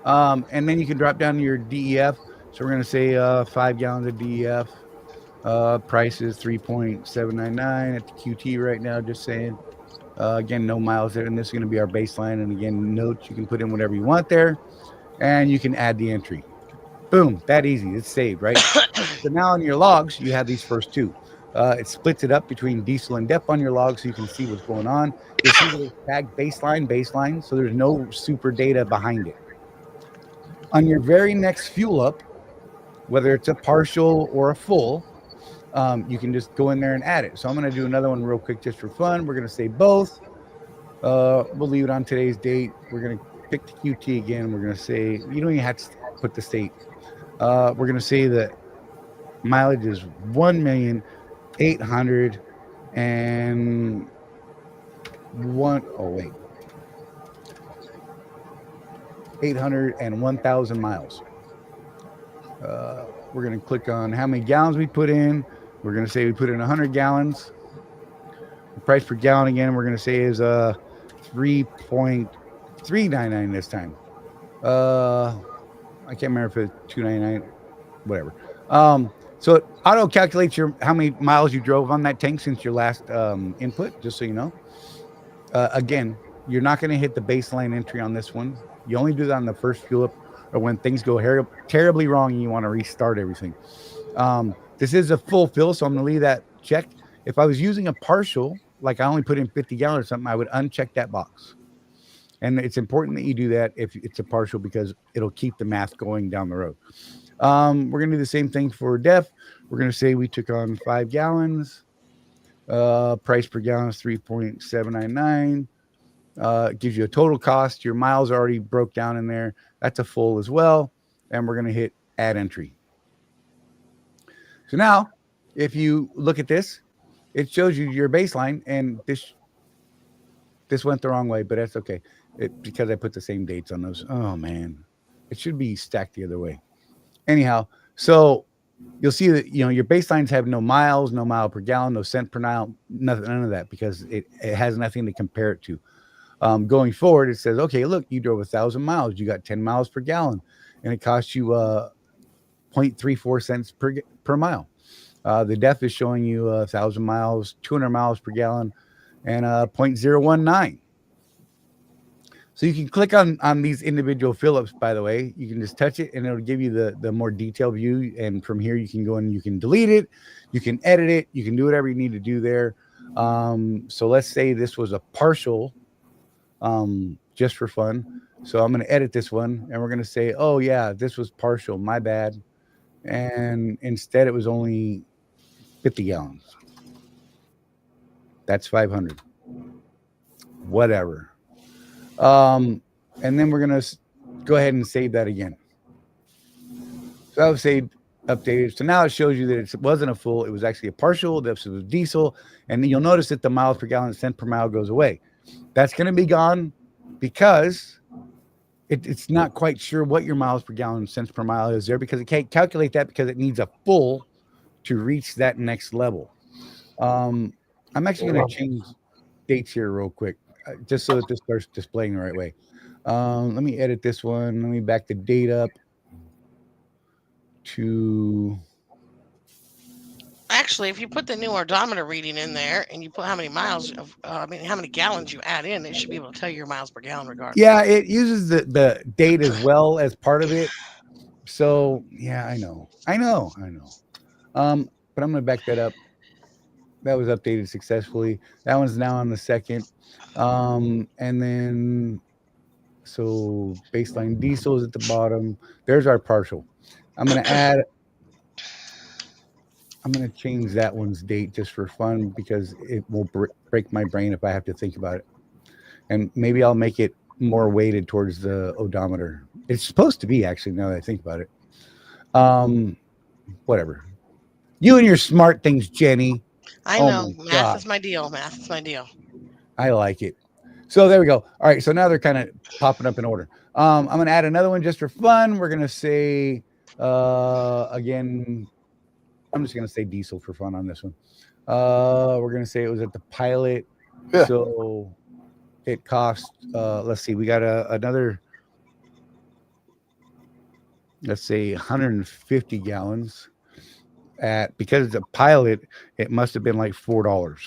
And then you can drop down to your DEF. So we're going to say 5 gallons of DEF. Price is 3.799 at the QT right now, just saying. Again, no miles there, and this is going to be our baseline. And again, notes, you can put in whatever you want there, and you can add the entry. Boom, that easy. It's saved, right? So now on your logs, you have these first two. It splits it up between diesel and DEF on your logs so you can see what's going on. You'll see that it's tagged baseline, so there's no super data behind it. On your very next fuel up, whether it's a partial or a full, you can just go in there and add it. So I'm going to do another one real quick just for fun. We're going to say both. We'll leave it on today's date. We're going to pick the QT again. We're going to say, you don't even have to put the state. We're going to say that mileage is 1,801,000. Oh, wait. 801,000 miles. We're going to click on how many gallons we put in. We're going to say we put in 100 gallons. The price per gallon again, we're going to say is 3.399 this time. I can't remember if it's 299, whatever. So it auto calculates how many miles you drove on that tank since your last input, just so you know. Again, you're not going to hit the baseline entry on this one. You only do that on the first fuel up or when things go terribly wrong and you want to restart everything. This is a full fill, so I'm going to leave that checked. If I was using a partial, like I only put in 50 gallons or something, I would uncheck that box. And it's important that you do that if it's a partial because it'll keep the math going down the road. We're going to do the same thing for def. We're going to say we took on 5 gallons. Price per gallon is 3.799. It gives you a total cost. Your miles are already broke down in there. That's a full as well. And we're going to hit add entry. So now, if you look at this, it shows you your baseline. And this went the wrong way, but that's okay. Because I put the same dates on those. Oh, man. It should be stacked the other way. Anyhow, so you'll see that, your baselines have no miles, no mile per gallon, no cent per mile, none of that, because it has nothing to compare it to. Going forward, it says, okay, look, you drove 1,000 miles. You got 10 miles per gallon, and it costs you 0.34 cents per mile. The def is showing you 1,000 miles, 200 miles per gallon, and 0.019. So you can click on these individual fill-ups, by the way. You can just touch it, and it'll give you the more detailed view. And from here, you can go and you can delete it. You can edit it. You can do whatever you need to do there. So let's say this was a partial, just for fun. So I'm going to edit this one, and we're going to say, oh, yeah, this was partial. My bad. And instead, it was only 50 gallons. That's 500. Whatever. And then we're going to go ahead and save that again. So that was saved, updated. So now it shows you that it wasn't a full. It was actually a partial. This was diesel. And then you'll notice that the miles per gallon, cent per mile goes away. That's going to be gone because it's not quite sure what your miles per gallon, cents per mile is there, because it can't calculate that because it needs a full to reach that next level. I'm actually going to change dates here real quick, just so that this starts displaying the right way. Let me edit this one. Let me back the date up to... Actually, if you put the new odometer reading in there and you put how many miles how many gallons you add in, it should be able to tell you your miles per gallon regardless. Yeah, it uses the date as well as part of it. So yeah, I know. But I'm going to back that up. That was updated successfully. That one's now on the second. And then, so baseline diesel is at the bottom. There's our partial. I'm going to change that one's date just for fun, because it will break my brain if I have to think about it. And maybe I'll make it more weighted towards the odometer. It's supposed to be, actually, now that I think about it. Whatever. You and your smart things, Jenny. I know. Math is my deal. I like it. So there we go. All right. So now they're kind of popping up in order. I'm going to add another one just for fun. We're going to say, again, I'm just going to say diesel for fun on this one. We're going to say it was at the pilot. Yeah. So it cost, let's see, we got another, let's say 150 gallons. Because it's a pilot, it must have been like $4.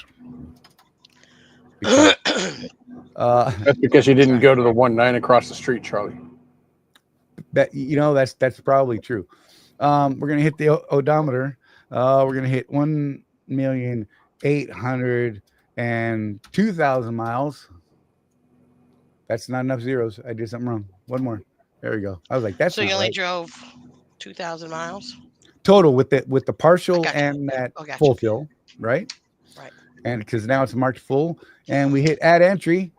That's because you didn't go to the 1.9 across the street, Charlie. That's probably true. We're gonna hit the odometer. We're gonna hit 1,802,000 miles. That's not enough zeros. I did something wrong. One more. There we go. I was like, that's. So you only drove 2,000 miles. total with the partial Gotcha. and that Gotcha. full fuel, right? Right. And because now it's marked full, and we hit add entry,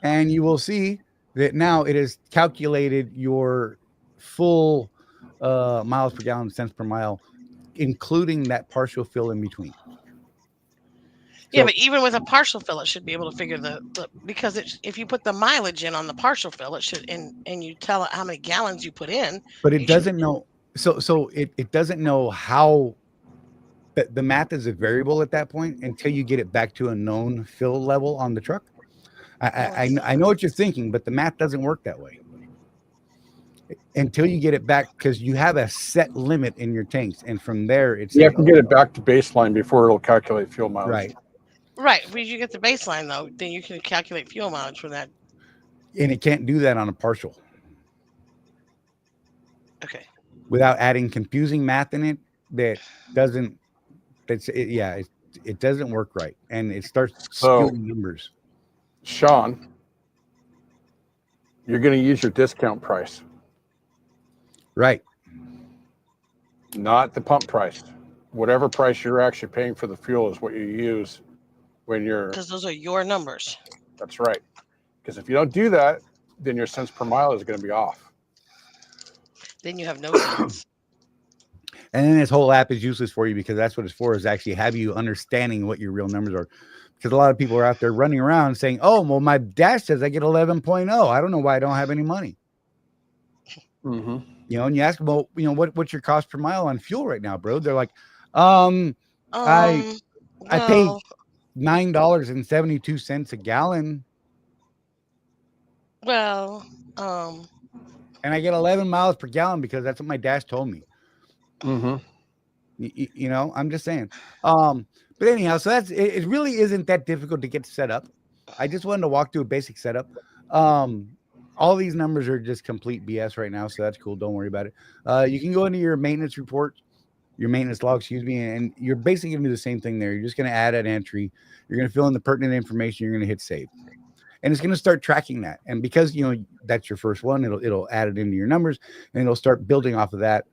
and you will see that now it has calculated your full miles per gallon, cents per mile, including that partial fill in between. Yeah, So- but even with a partial fill, it should be able to figure the because if you put the mileage in on the partial fill, it should and you tell it how many gallons you put in. but it doesn't know. So it doesn't know how. The math is a variable at that point until you get it back to a known fill level on the truck. I know what you're thinking, but the math doesn't work that way until you get it back, because you have a set limit in your tanks, and from there it's You have to get it back to baseline before it'll calculate fuel mileage. right. Right. If you get the baseline though, then you can calculate fuel mileage for that. And it can't do that on a partial Okay. without adding confusing math in it that doesn't. It doesn't work right, and it starts skewing numbers. Sean, you're going to use your discount price, Right. not the pump price. Whatever price you're actually paying for the fuel is what you use when you're. Because those are your numbers. That's right. Because if you don't do that, then your cents per mile is going to be off. Then you have no sense. And then this whole app is useless for you, because that's what it's for, is actually have you understanding what your real numbers are. Because a lot of people are out there running around saying, oh, well, my dash says I get 11.0. I don't know why I don't have any money. Mm-hmm. You know, and you ask them, well, you know, what's your cost per mile on fuel right now, bro? They're like, I pay $9.72 a gallon. Well, and I get 11 miles per gallon because that's what my dash told me. Mm-hmm. You know, I'm just saying. But anyhow, so it really isn't that difficult to get set up. I just wanted to walk through a basic setup. All these numbers are just complete BS right now, so that's cool. Don't worry about it. You can go into your maintenance report, your maintenance log, and you're basically going to do the same thing there. You're just going to add an entry. You're going to fill in the pertinent information. You're going to hit save. And it's going to start tracking that. And because, you know, that's your first one, it'll add it into your numbers, and it'll start building off of that.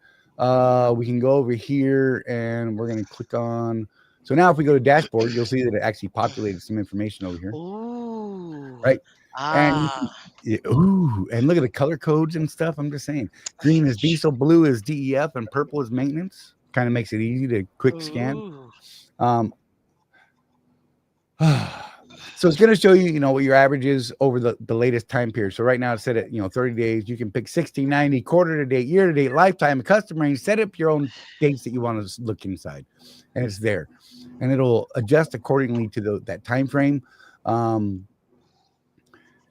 We can go over here, and we're going to click on. So now if we go to dashboard, you'll see that it actually populated some information over here. Ooh. Right. Ah. And look at the color codes and stuff. I'm just saying, green is diesel, blue is DEF, and purple is maintenance. Kind of makes it easy to quick scan. So it's going to show you, you know, what your average is over the latest time period. So right now it's set at, 30 days. You can pick 60, 90, quarter to date, year to date, lifetime, custom range. Set up your own dates that you want to look inside, and it's there, and it'll adjust accordingly to that time frame.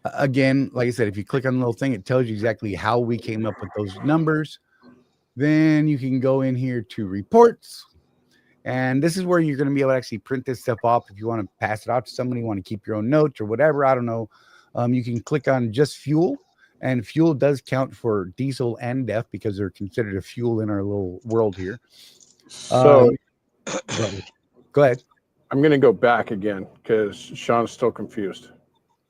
Again, like I said, if you click on the little thing, it tells you exactly how we came up with those numbers. Then you can go in here to reports. And this is where you're going to be able to actually print this stuff off if you want to pass it out to somebody, you want to keep your own notes or whatever. I don't know. You can click on just fuel, and fuel does count for diesel and DEF because they're considered a fuel in our little world here. So go ahead. I'm going to go back again because Sean's still confused.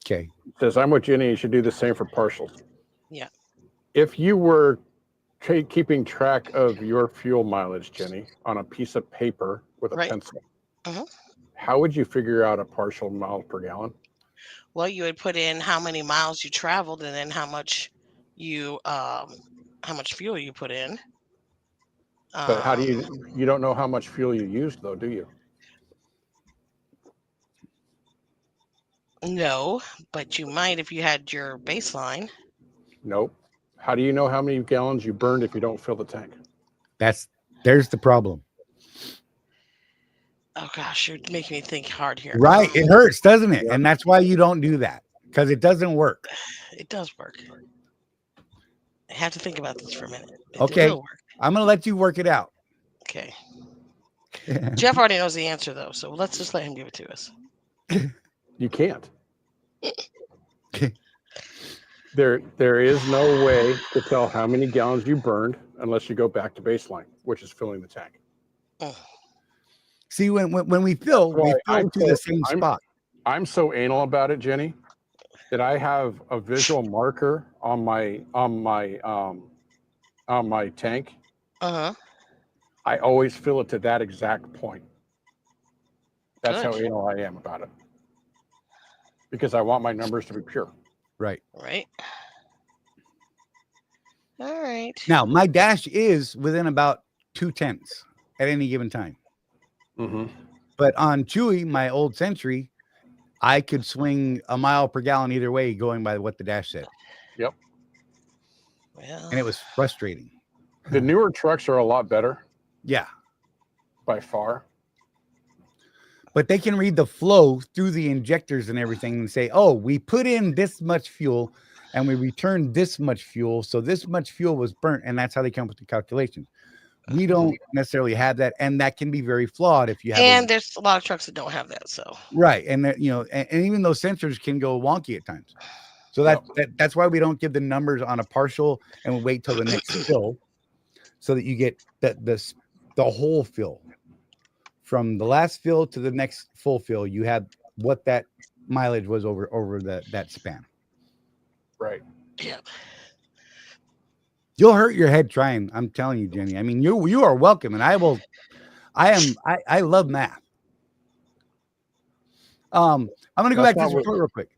Okay. It says, I'm with Jenny. You should do the same for partials. Yeah. If you were keeping track of your fuel mileage, Jenny, on a piece of paper with a pencil, how would you figure out a partial mile per gallon? Well, you would put in how many miles you traveled, and then how much fuel you put in. But how do you don't know how much fuel you used though, do you? No, but you might if you had your baseline. Nope. How do you know how many gallons you burned if you don't fill the tank? There's the problem. Oh gosh, you're making me think hard here. Right. It hurts, doesn't it? And that's why you don't do that, because it doesn't work. It does work. I have to think about this for a minute. Okay. I'm going to let you work it out. Okay. Jeff already knows the answer though, so let's just let him give it to us. You can't. There is no way to tell how many gallons you burned unless you go back to baseline, which is filling the tank. See, when we fill, we fill to the same spot. I'm so anal about it, Jenny, that I have a visual marker on my tank I always fill it to that exact point. That's Good. how anal I am about it. Because I want my numbers to be pure. Right. Right. All right. Now, my dash is within about 0.2 at any given time. Mm-hmm. But on Chewy, my old Century, I could swing a mile per gallon either way going by what the dash said. Yep. Well, And it was frustrating. The newer trucks are a lot better Yeah. by far. But they can read the flow through the injectors and everything and say, oh, we put in this much fuel and we returned this much fuel. So this much fuel was burnt. And that's how they come up with the calculations. We don't necessarily have that. And that can be very flawed if you have. and there's a lot of trucks that don't have that. So Right. And that, and even those sensors can go wonky at times. So that's why we don't give the numbers on a partial and we wait till the next fill so that you get the whole fill. From the last fill to the next full fill, you have what that mileage was over that span. Right. yeah. You'll hurt your head trying. I'm telling you, Jenny. I mean, you are welcome, and I love math. I'm gonna go back to this report real quick.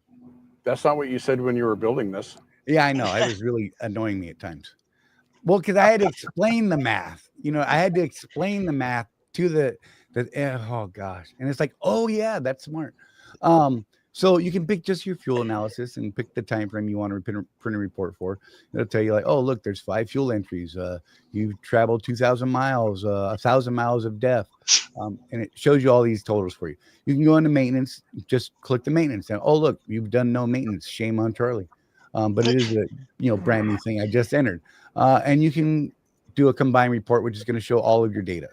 That's not what you said when you were building this. Yeah, I know. It was really annoying me at times. Well, because I had to explain the math. I had to explain the math to the oh gosh. And it's like, oh yeah, that's smart. So you can pick just your fuel analysis and pick the time frame you want to print a report for. It'll tell you like, oh, look, there's 5 fuel entries. You've traveled 2,000 miles, 1,000 miles of depth. And it shows you all these totals for you. You can go into maintenance, just click the maintenance. And oh, look, you've done no maintenance. Shame on Charley. But it is a brand new thing I just entered. And you can do a combined report, which is going to show all of your data.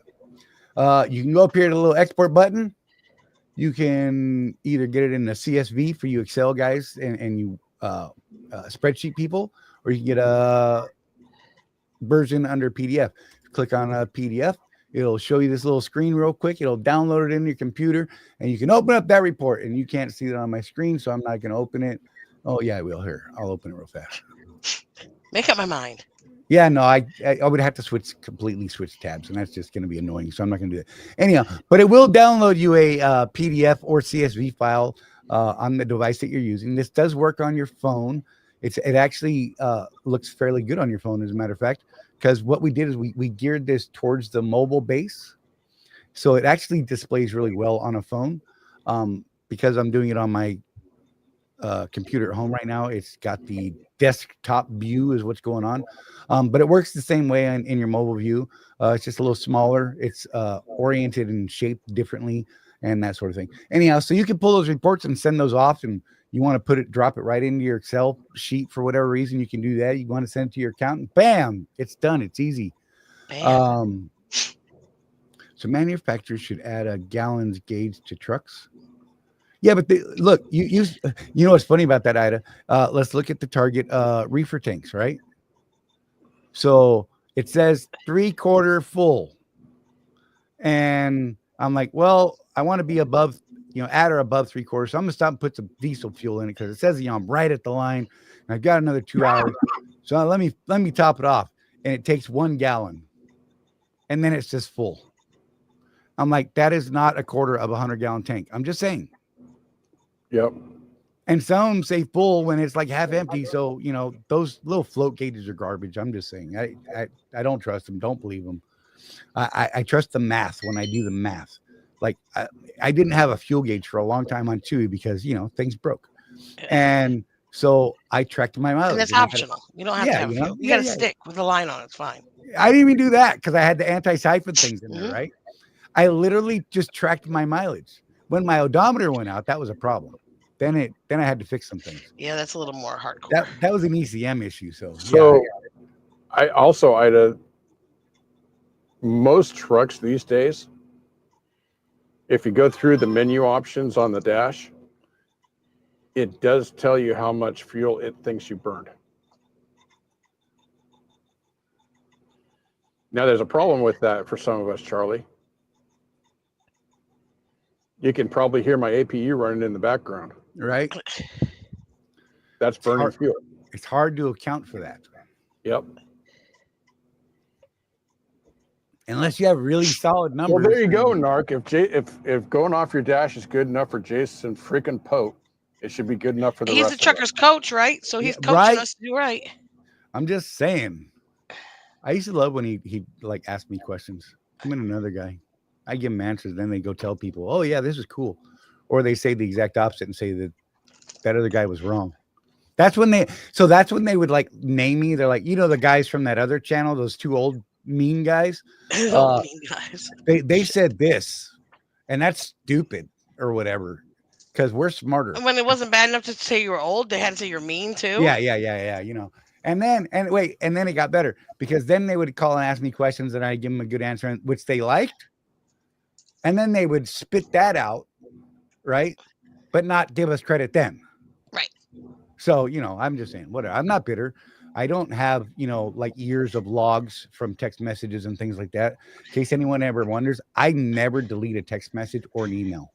You can go up here to the little export button. You can either get it in a CSV for you Excel guys and you spreadsheet people, or you can get a version under PDF. Click on a PDF. It'll show you this little screen real quick. It'll download it in your computer, and you can open up that report. And you can't see it on my screen, so I'm not going to open it. Oh, yeah, I will. Here, I'll open it real fast. Make up my mind. Yeah, no, I would have to completely switch tabs, and that's just going to be annoying. So I'm not going to do that. Anyhow, but it will download you a PDF or CSV file on the device that you're using. This does work on your phone. It actually looks fairly good on your phone, as a matter of fact, because what we did is we geared this towards the mobile base. So it actually displays really well on a phone. Because I'm doing it on my computer at home right now, it's got the desktop view is what's going on. But it works the same way in your mobile view. It's just a little smaller. It's oriented and shaped differently and that sort of thing. Anyhow, so you can pull those reports and send those off, and you want to drop it right into your Excel sheet for whatever reason, you can do that. You want to send it to your accountant, bam, it's done. It's easy. Bam. So manufacturers should add a gallons gauge to trucks. Yeah, but look, you know what's funny about that, Ida? Let's look at the Target reefer tanks, right? So it says 3/4 full. And I'm like, well, I want to be above, at or above 3/4. So I'm gonna stop and put some diesel fuel in it because it says, I'm right at the line. And I've got another 2 hours. So let me top it off. And it takes 1 gallon. And then it's just full. I'm like, that is not 1/4 of a 100-gallon tank. I'm just saying. Yep. And some say full when it's like half empty. So, those little float gauges are garbage. I'm just saying. I don't trust them. Don't believe them. I trust the math when I do the math. Like I didn't have a fuel gauge for a long time on Chewy because, things broke. And so I tracked my mileage. And that's optional. You don't have to have a fuel. You got to stick with the line on it. It's fine. I didn't even do that because I had the anti-siphon things in there, right? I literally just tracked my mileage. When my odometer went out, that was a problem. Then I had to fix some things. Yeah, that's a little more hardcore. That was an ECM issue. So I also, Ida, most trucks these days, if you go through the menu options on the dash, it does tell you how much fuel it thinks you burned. Now, there's a problem with that for some of us, Charlie. You can probably hear my APU running in the background. Right. That's burning fuel. It's hard to account for that. Yep. unless you have really solid numbers. Well, there you go, Narc. If going off your dash is good enough for Jason freaking Pope, it should be good enough for the He's rest the of us. trucker's coach, right? So he's coaching right. us to do right. I'm just saying. I used to love when he like asked me questions. I'm in another guy. I give him answers, then they go tell people, "Oh yeah, this is cool," or they say the exact opposite and say that other guy was wrong. That's when they would like name me. They're like, the guys from that other channel, those two old mean guys. Mean guys. They said this, and that's stupid or whatever, because we're smarter. And when it wasn't bad enough to say you were old, they had to say you're mean too. Yeah. And then it got better, because then they would call and ask me questions and I give them a good answer, which they liked. And then they would spit that out, right? But not give us credit then. Right. So, I'm just saying, whatever. I'm not bitter. I don't have, like years of logs from text messages and things like that. In case anyone ever wonders, I never delete a text message or an email.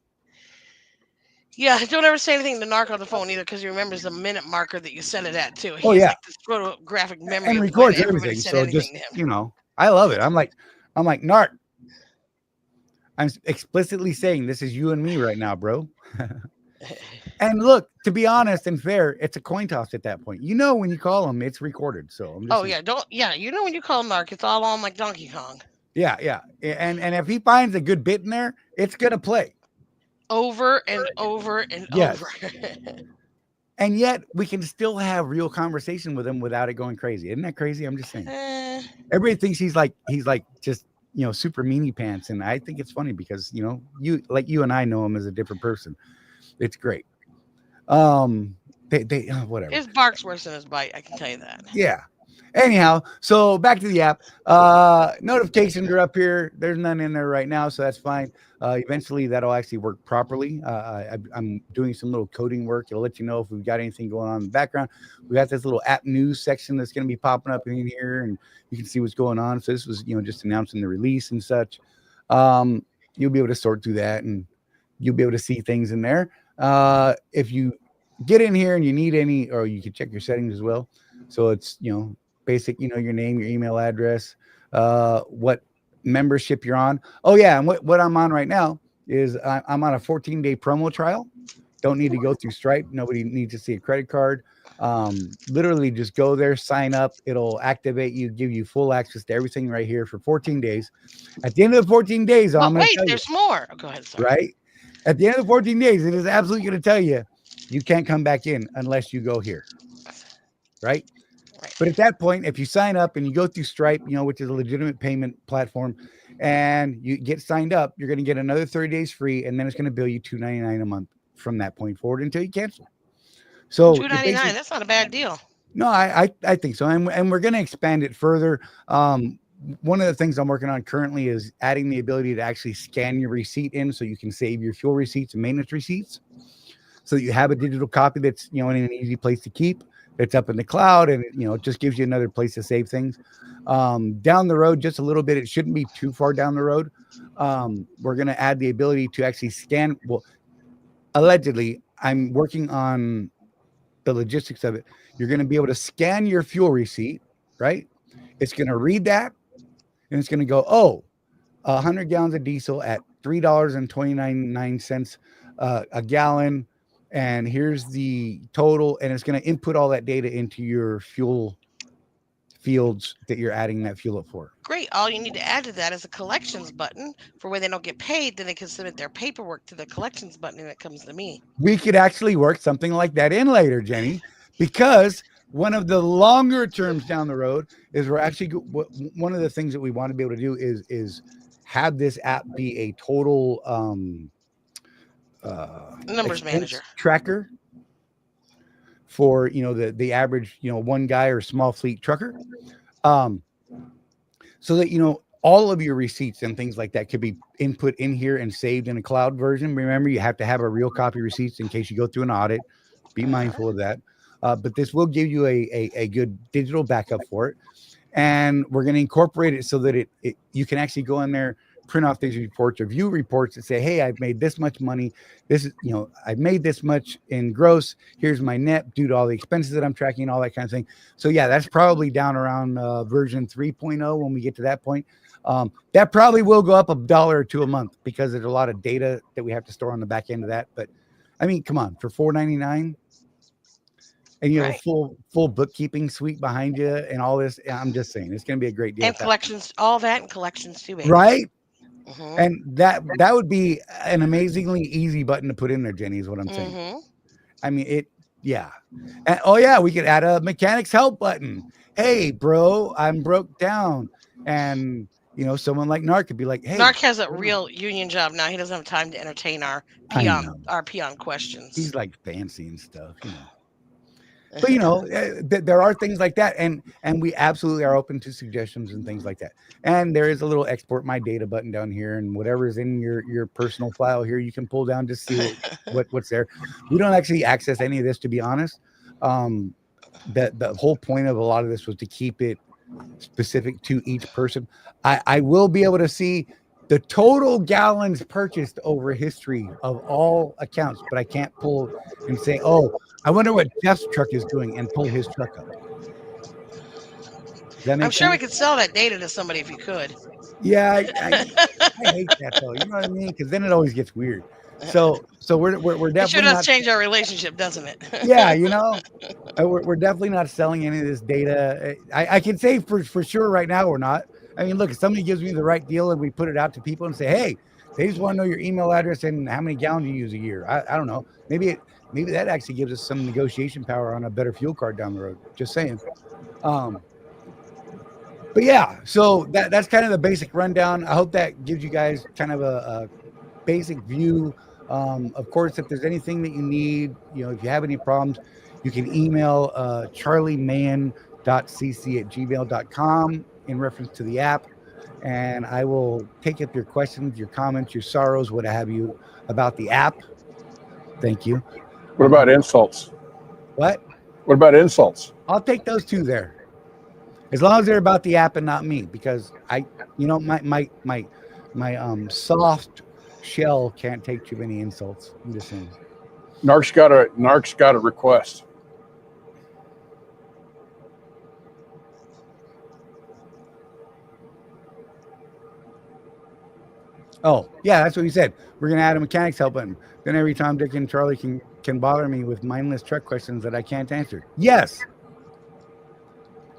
Yeah, don't ever say anything to Narc on the phone either, because he remembers the minute marker that you sent it at too. Oh, yeah. Like this photographic memory And of records when everything. everybody said So anything just, to him. I love it. I'm like, Narc, I'm explicitly saying this is you and me right now, bro. And look, to be honest and fair, it's a coin toss at that point. When you call them, it's recorded. So I'm just saying. When you call him Narc, it's all on like Donkey Kong. Yeah. And if he finds a good bit in there, it's gonna play over and over and over. And yet we can still have real conversation with him without it going crazy. Isn't that crazy? I'm just saying. Everybody thinks he's like just super meanie pants, and I think it's funny because you and I know him as a different person. It's great. They whatever. His bark's worse than his bite, I can tell you that. Yeah. Anyhow, so back to the app. Notifications are up here. There's none in there right now, so that's fine. Eventually, that'll actually work properly. I'm doing some little coding work. It'll let you know if we've got anything going on in the background. We got this little app news section that's going to be popping up in here, and you can see what's going on. So this was, just announcing the release and such. You'll be able to sort through that, and you'll be able to see things in there. If you get in here and you need any, or you can check your settings as well. So it's, basic, your name, your email address, what membership you're on. Oh yeah. And what I'm on right now is I'm on a 14-day promo trial. Don't need to go through Stripe. Nobody needs to see a credit card. Literally just go there, sign up. It'll activate you, give you full access to everything right here for 14 days. At the end of the 14 days, there's more. Oh, go ahead. Sorry. Right. At the end of the 14 days, it is absolutely going to tell you can't come back in unless you go here. Right. But at that point, if you sign up and you go through Stripe, which is a legitimate payment platform, and you get signed up, you're going to get another 30 days free, and then it's going to bill you $2.99 a month from that point forward until you cancel. So $2.99, that's not a bad deal. No, I think so, and we're going to expand it further. One of the things I'm working on currently is adding the ability to actually scan your receipt in, so you can save your fuel receipts and maintenance receipts, so that you have a digital copy that's in an easy place to keep. It's up in the cloud, and it just gives you another place to save things. Down the road, just a little bit, it shouldn't be too far down the road. We're going to add the ability to actually scan. Well, allegedly, I'm working on the logistics of it. You're going to be able to scan your fuel receipt, right? It's going to read that, and it's going to go, 100 gallons of diesel at $3.29 a gallon. And here's the total, and it's going to input all that data into your fuel fields that you're adding that fuel up for. Great. All you need to add to that is a collections button for where they don't get paid. Then they can submit their paperwork to the collections button, and it comes to me. We could actually work something like that in later, Jenny, because one of the longer terms down the road is we're actually one of the things that we want to be able to do is have this app be a total numbers manager tracker for the average one guy or small fleet trucker, so that all of your receipts and things like that could be input in here and saved in a cloud version. Remember, you have to have a real copy of receipts in case you go through an audit. Be mindful of that, but this will give you a good digital backup for it, and we're going to incorporate it so that you can actually go in there, print off these reports or view reports that say, hey, I've made this much money. This is, I've made this much in gross. Here's my net due to all the expenses that I'm tracking, all that kind of thing. So yeah, that's probably down around version 3.0 when we get to that point. That probably will go up $1 or $2 a month because there's a lot of data that we have to store on the back end of that. But I mean, come on, for $4.99 and you have a full bookkeeping suite behind you and all this. I'm just saying it's going to be a great deal. And collections, all that, and collections too, baby. Right? And that would be an amazingly easy button to put in there, Jenny, is what I'm saying. I mean, yeah. And, oh, yeah, we could add a mechanics help button. Hey, bro, I'm broke down. And, you know, someone like Narc could be like, hey. Narc has a real union job now. He doesn't have time to entertain our peon questions. He's like fancy and stuff, you know. But, you know, there are things like that. And we absolutely are open to suggestions and things like that. And there is a little export my data button down here. And whatever's in your personal file here, you can pull down to see what's there. We don't actually access any of this, to be honest. The whole point of a lot of this was to keep it specific to each person. I will be able to see the total gallons purchased over history of all accounts, but I can't pull and say, oh, I wonder what Jeff's truck is doing and pull his truck up. I'm sure we could sell that data to somebody if you could. Yeah, I hate that though. You know what I mean? Because then it always gets weird. So we're definitely it sure does change our relationship, doesn't it? Yeah, you know, we're definitely not selling any of this data. I can say for sure right now we're not. I mean, look, if somebody gives me the right deal and we put it out to people and say, hey, they just want to know your email address and how many gallons you use a year. I don't know. Maybe that actually gives us some negotiation power on a better fuel card down the road. Just saying. But yeah, so that's kind of the basic rundown. I hope that gives you guys kind of a basic view. Of course, if there's anything that you need, you know, if you have any problems, you can email charleyman.cc@gmail.com in reference to the app, and I will take up your questions, your comments, your sorrows, what have you about the app. Thank you. What about insults? What about insults? I'll take those two there, as long as they're about the app and not me, because my soft shell can't take too many insults. I'm just saying. Narc's got a request. Oh, yeah, that's what he said. We're going to add a mechanics help button. Then every time Dick and Charlie can bother me with mindless truck questions that I can't answer. Yes.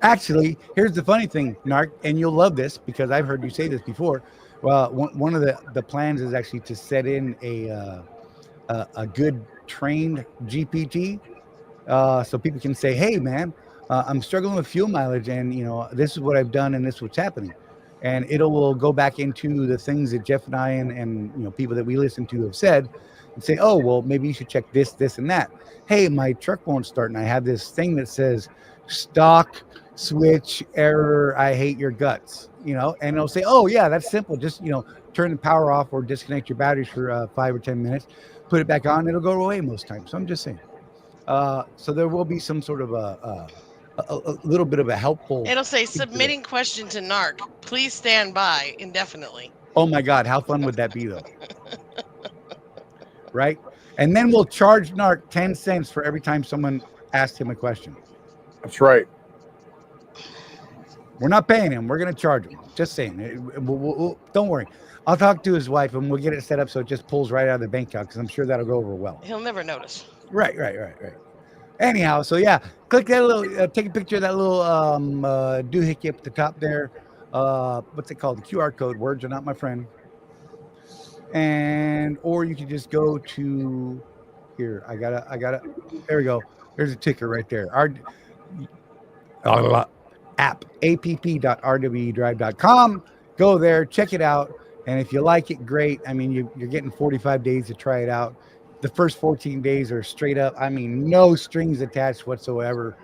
Actually, here's the funny thing, Narc, and you'll love this because I've heard you say this before. Well, one of the plans is actually to set in a good trained GPT, so people can say, hey, man, I'm struggling with fuel mileage, and, you know, this is what I've done and this is what's happening. And will go back into the things that Jeff and I and you know, people that we listen to have said and say, oh, well, maybe you should check this, and that. Hey, my truck won't start. And I have this thing that says stock switch error. I hate your guts, you know, and it'll say, oh, yeah, that's simple. Just, you know, turn the power off or disconnect your batteries for 5 or 10 minutes, put it back on. It'll go away most times. So I'm just saying. So there will be some sort of a little bit of a helpful. It'll say submitting question to Narc. Please stand by indefinitely. Oh my God, how fun would that be though? Right? And then we'll charge Narc 10 cents for every time someone asks him a question. That's right. We're not paying him. We're going to charge him. Just saying. Don't worry. I'll talk to his wife and we'll get it set up so it just pulls right out of the bank account because I'm sure that'll go over well. He'll never notice. Right. Anyhow, so yeah, click that little, take a picture of that little doohickey up at the top there. What's it called? The QR code. Words are not my friend. Or you can just go to here. I got it. There we go. There's a ticker right there. Our app.rwedrive.com. Go there, check it out. And if you like it, great. I mean, you're getting 45 days to try it out. The first 14 days are straight up. I mean, no strings attached whatsoever.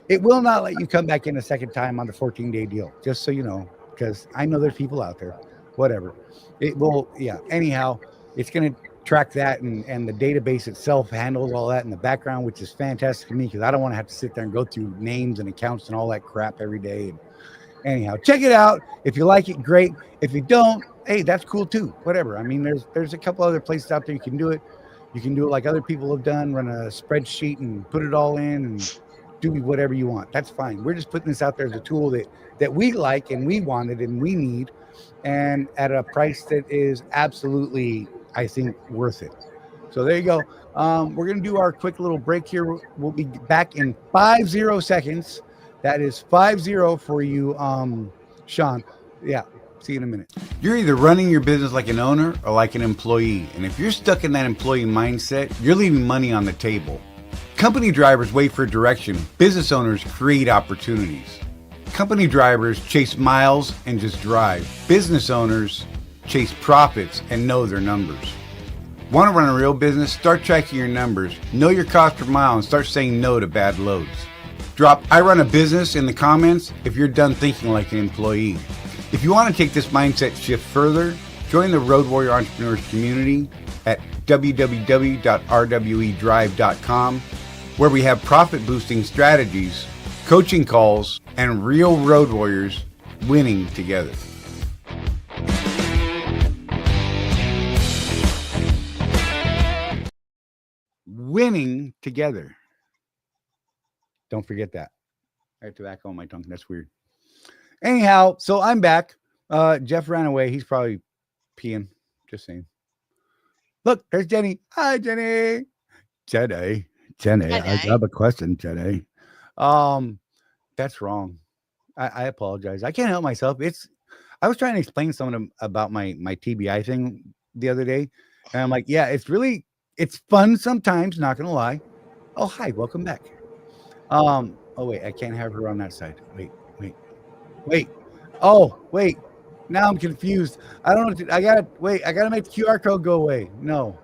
It will not let you come back in a second time on the 14-day deal, just so you know, because I know there's people out there. Whatever. It will, yeah. Anyhow, it's going to track that, and the database itself handles all that in the background, which is fantastic to me because I don't want to have to sit there and go through names and accounts and all that crap every day. And anyhow, check it out. If you like it, great. If you don't, hey, that's cool too. Whatever. I mean, there's a couple other places out there you can do it. You can do it like other people have done, run a spreadsheet and put it all in. And do whatever you want. That's fine. We're just putting this out there as a tool that we like and we wanted and we need, and at a price that is absolutely, I think, worth it. So there you go. We're going to do our quick little break here. We'll be back in 50 seconds. That is 50 for you, Sean. Yeah. See you in a minute. You're either running your business like an owner or like an employee. And if you're stuck in that employee mindset, you're leaving money on the table. Company drivers wait for direction. Business owners create opportunities. Company drivers chase miles and just drive. Business owners chase profits and know their numbers. Want to run a real business? Start tracking your numbers. Know your cost per mile and start saying no to bad loads. Drop "I run a business" in the comments if you're done thinking like an employee. If you want to take this mindset shift further, join the Road Warrior Entrepreneurs community at www.rwedrive.com, where we have profit boosting strategies, coaching calls, and real road warriors winning together. Winning together. Don't forget that. I have tobacco on my tongue. That's weird. Anyhow, so I'm back. Jeff ran away. He's probably peeing. Just saying. Look, there's Jenny. Hi, Jenny. Jenny. I have a question, Jenny. That's wrong. I apologize. I can't help myself. I was trying to explain something about my TBI thing the other day, and I'm like, yeah, it's fun sometimes. Not gonna lie. Oh, hi, welcome back. Oh wait, I can't have her on that side. Wait. Oh, wait. Now I'm confused. I don't know. I gotta make the QR code go away. No.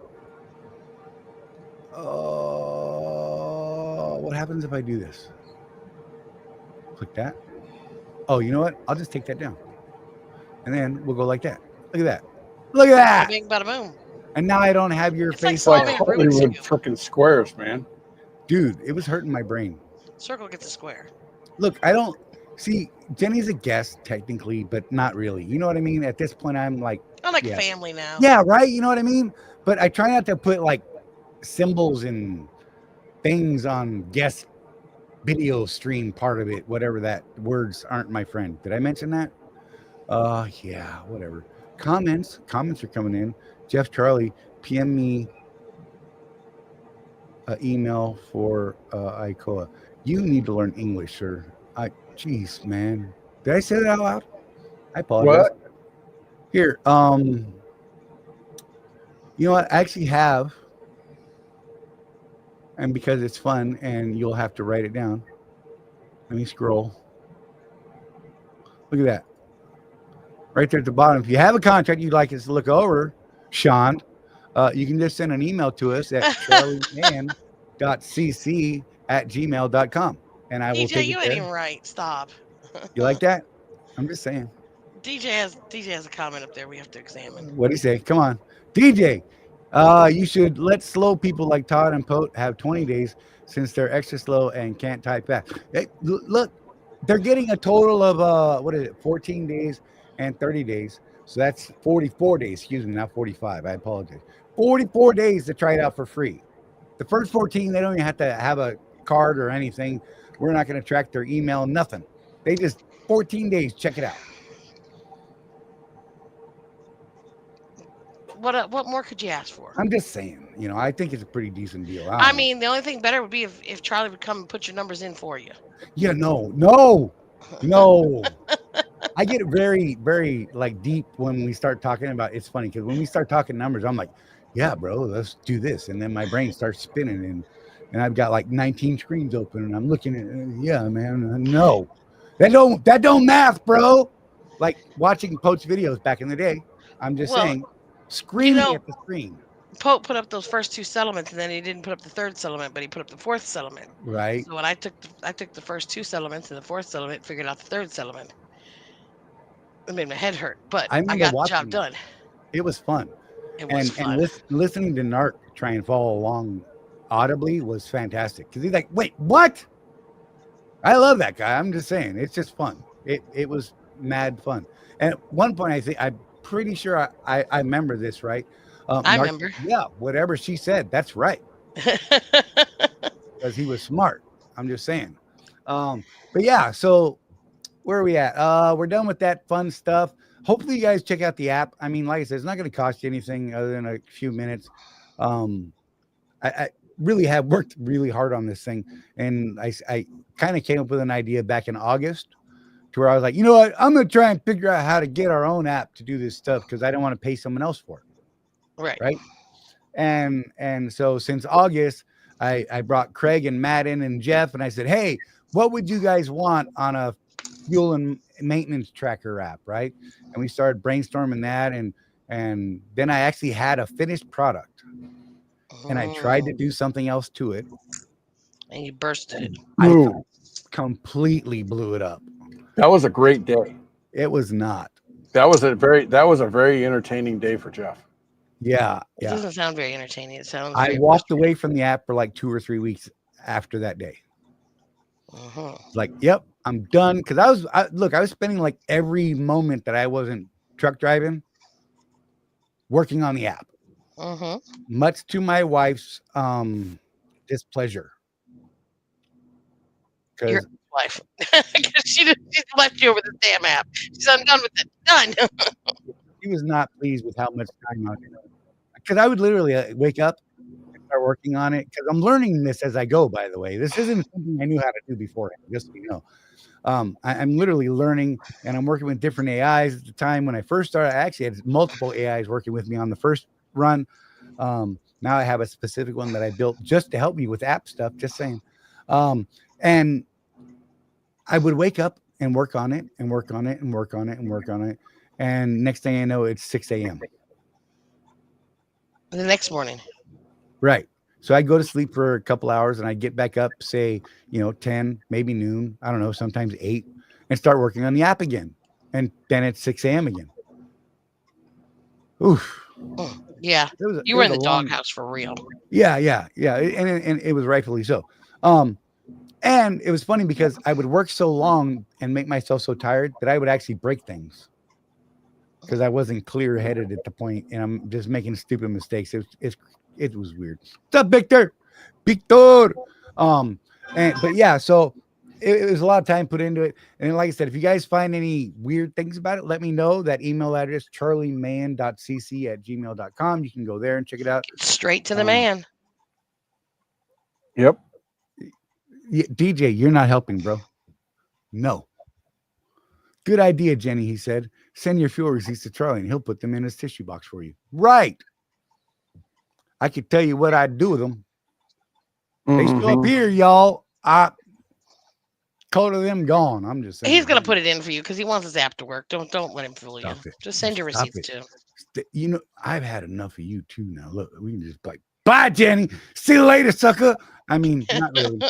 Oh, what happens if I do this? Click that. Oh, you know what? I'll just take that down. And then we'll go like that. Look at that. Look at that. Bada bing, bada boom. And now I don't have your It's like face. solving on. Hollywood freaking squares, man. Dude, it was hurting my brain. Circle gets a square. Look, I don't see Jenny's a guest technically, but not really. You know what I mean? At this point, I'm like, I'm like family now. yeah, right. You know what I mean? But I try not to put like symbols and things on guest video stream part of it, whatever that words aren't my friend. Did I mention that? Yeah, whatever. Comments are coming in. Jeff Charley, PM me email for ICOA. You need to learn English, sir. Jeez, man. Did I say that out loud? I apologize. What? Here, you know what? I actually have, and because it's fun, and you'll have to write it down. Let me scroll. Look at that. Right there at the bottom. If you have a contract you'd like us to look over, Sean, you can just send an email to us at charleyman.cc@gmail.com. And I will DJ, take you it ain't there. even right. Stop. You like that? I'm just saying. DJ has a comment up there we have to examine. What'd he say? Come on. DJ, you should let slow people like Todd and Pote have 20 days since they're extra slow and can't type fast. Hey, look, they're getting a total of 14 days and 30 days. So that's 44 days. Excuse me, not 45. I apologize. 44 days to try it out for free. The first 14, they don't even have to have a card or anything. We're not going to track their email, nothing. They just 14 days. Check it out. What more could you ask for? I'm just saying, I think it's a pretty decent deal. I mean, the only thing better would be if Charley would come and put your numbers in for you. Yeah, no. I get very, very deep when we start talking about. It's funny because when we start talking numbers, I'm like, yeah, bro, let's do this, and then my brain starts spinning, and I've got 19 screens open, and I'm looking at, yeah, man, no, that don't math, bro. Like watching Pote's videos back in the day. I'm just saying. Screaming at the screen. Pope put up those first two settlements, and then he didn't put up the third settlement, but he put up the fourth settlement. Right. So when I took the first two settlements and the fourth settlement, figured out the third settlement. It made my head hurt, but I got the job done. It was fun. It was fun. And listening to Narc try and follow along audibly was fantastic because he's like, wait, what? I love that guy. I'm just saying, it's just fun. It was mad fun. And at one point, I'm pretty sure I remember this, right? I remember. Yeah, whatever she said, that's right. Because he was smart. I'm just saying. But yeah, so where are we at? We're done with that fun stuff. Hopefully you guys check out the app. I mean, like I said, it's not going to cost you anything other than a few minutes. I really have worked really hard on this thing, and I kind of came up with an idea back in August to where I was like, you know what, I'm going to try and figure out how to get our own app to do this stuff because I don't want to pay someone else for it. Right. And so since August, I brought Craig and Matt in and Jeff, and I said, hey, what would you guys want on a fuel and maintenance tracker app? Right. And we started brainstorming that. And then I actually had a finished product, and I tried to do something else to it. And you bursted it. I completely blew it up. That was a great day. It was not. That was a very entertaining day for Jeff. Yeah. It doesn't sound very entertaining. It sounds. I walked away from the app for like 2 or 3 weeks after that day. Like, yep, I'm done. Because I was spending like every moment that I wasn't truck driving working on the app. Much to my wife's displeasure. Your wife, she left you with the damn app. She's done with it. Done. She was not pleased with how much time I did. Because I would literally wake up and start working on it. Because I'm learning this as I go. By the way, this isn't something I knew how to do beforehand. Just so you know, I'm literally learning, and I'm working with different AIs. At the time when I first started, I actually had multiple AIs working with me on the first run. Now I have a specific one that I built just to help me with app stuff. Just saying. And I would wake up and work on it and work on it and work on it and work on it. And next thing I know, it's 6 a.m. The next morning. Right. So I go to sleep for a couple hours and I get back up, say, 10, maybe noon. I don't know, sometimes 8, and start working on the app again. And then it's 6 a.m. again. Oof. Yeah. You were in the doghouse for real. Yeah. And it was rightfully so. And it was funny because I would work so long and make myself so tired that I would actually break things because I wasn't clear-headed at the point, and I'm just making stupid mistakes. It was weird. What's up, Victor? But yeah, so it was a lot of time put into it. And like I said, if you guys find any weird things about it, let me know. That email address, charleyman.cc@gmail.com. You can go there and check it out. Straight to the man. Yep. Yeah, DJ, you're not helping, bro. No. Good idea, Jenny, he said. Send your fuel receipts to Charley and he'll put them in his tissue box for you. Right. I could tell you what I'd do with them. They still up here, y'all. Code of them gone. I'm just saying. He's gonna put it in for you because he wants his app to work. Don't let him fool you. Just send your receipts to him. I've had enough of you too now. Look, we can just like, bye, Jenny. See you later, sucker. I mean, not really.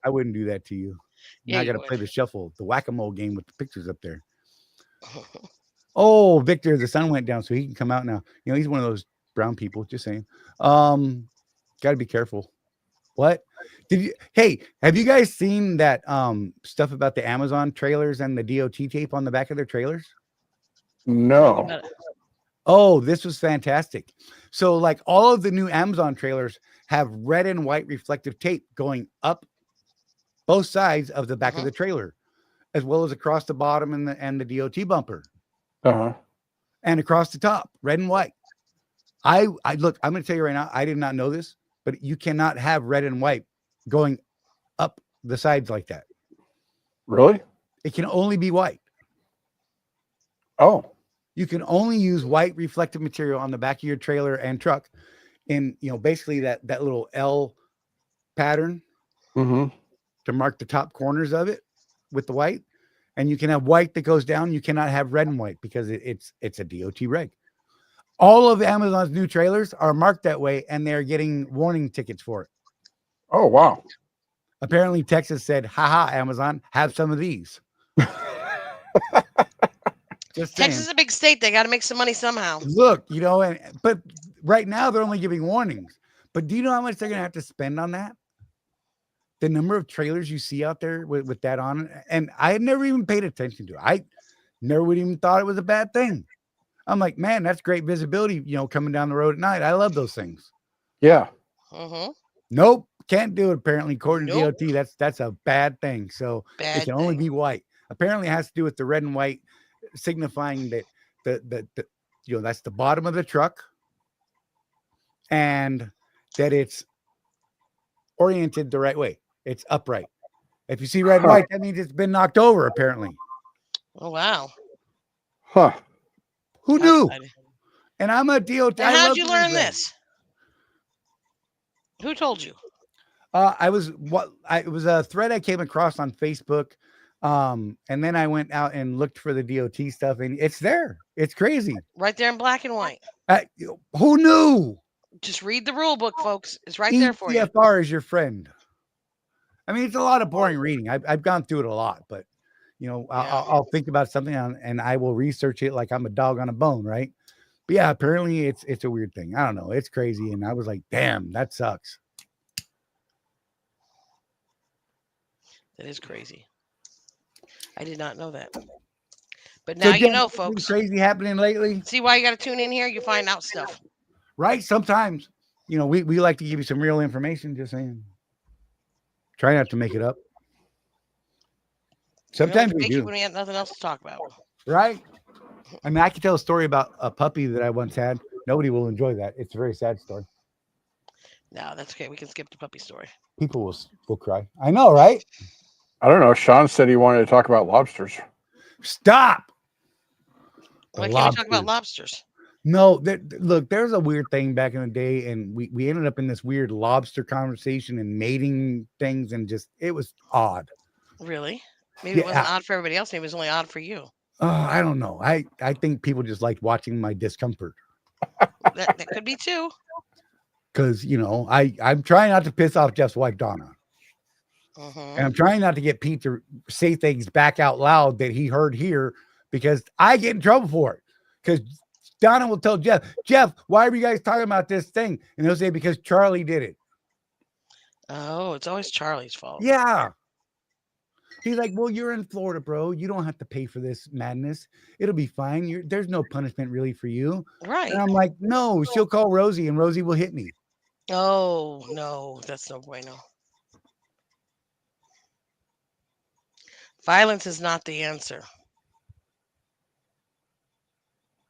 I wouldn't do that to you. Now I got to play the shuffle, the whack-a-mole game with the pictures up there. Oh, Victor, the sun went down, so he can come out now. He's one of those brown people. Just saying. Got to be careful. What? Have you guys seen that stuff about the Amazon trailers and the DOT tape on the back of their trailers? No. Oh, this was fantastic. So like all of the new Amazon trailers have red and white reflective tape going up both sides of the back of the trailer, as well as across the bottom and the DOT bumper. And across the top, red and white. I look, I'm going to tell you right now, I did not know this, but you cannot have red and white going up the sides like that. Really? It can only be white. Oh. You can only use white reflective material on the back of your trailer and truck in, basically that little L pattern to mark the top corners of it with the white. And you can have white that goes down. You cannot have red and white because it's a DOT reg. All of Amazon's new trailers are marked that way, and they're getting warning tickets for it. Oh, wow. Apparently Texas said, haha, Amazon, have some of these. Texas is a big state. They got to make some money somehow. Look, but right now they're only giving warnings. But do you know how much they're going to have to spend on that? The number of trailers you see out there with that on it. And I had never even paid attention to it. I never would even thought it was a bad thing. I'm like, man, that's great visibility, coming down the road at night. I love those things. Yeah. Nope. Can't do it apparently. According Nope. to DOT, that's a bad thing. So it Bad can only thing. be white. Apparently, it has to do with the red and white, signifying that the that's the bottom of the truck, and that it's oriented the right way. It's upright. If you see red and white, that means it's been knocked over. Apparently. Oh wow. Huh. Who knew? Fascinating. And I'm a DOT. And I how'd love you the learn red. this? Who told you? It was a thread I came across on Facebook. And then I went out and looked for the DOT stuff, and it's there. It's crazy. Right there in black and white. Who knew? Just read the rule book, folks. It's right there for you. ECFR is your friend. I mean, it's a lot of boring reading. I've gone through it a lot, but I'll think about something and I will research it like I'm a dog on a bone, right? But yeah, apparently it's a weird thing. I don't know. It's crazy. And I was like, damn, that sucks. That is crazy. I did not know that. But now you know, folks. Crazy happening lately. See why you got to tune in here? You find out stuff. Right? Sometimes, we like to give you some real information. Just saying. Try not to make it up. Sometimes we do. When we have nothing else to talk about. Right? I mean, I could tell a story about a puppy that I once had. Nobody will enjoy that. It's a very sad story. No, that's okay. We can skip the puppy story. People will cry. I know, right? I don't know. Sean said he wanted to talk about lobsters. Stop. Why can't we talk about lobsters? No, look, there's a weird thing back in the day, and we ended up in this weird lobster conversation and mating things, and it was odd. Really? Maybe it wasn't odd for everybody else. Maybe it was only odd for you. I don't know. I think people just liked watching my discomfort. that could be too. Because, I'm trying not to piss off Jeff's wife, Donna. And I'm trying not to get Pete to say things back out loud that he heard here, because I get in trouble for it. Because Donna will tell Jeff, why are you guys talking about this thing? And he'll say, because Charley did it. Oh, it's always Charley's fault. Yeah. He's like, well, you're in Florida, bro. You don't have to pay for this madness. It'll be fine. There's no punishment really for you. Right. And I'm like, no, she'll call Rosie and Rosie will hit me. Oh, no, that's no bueno. Violence is not the answer.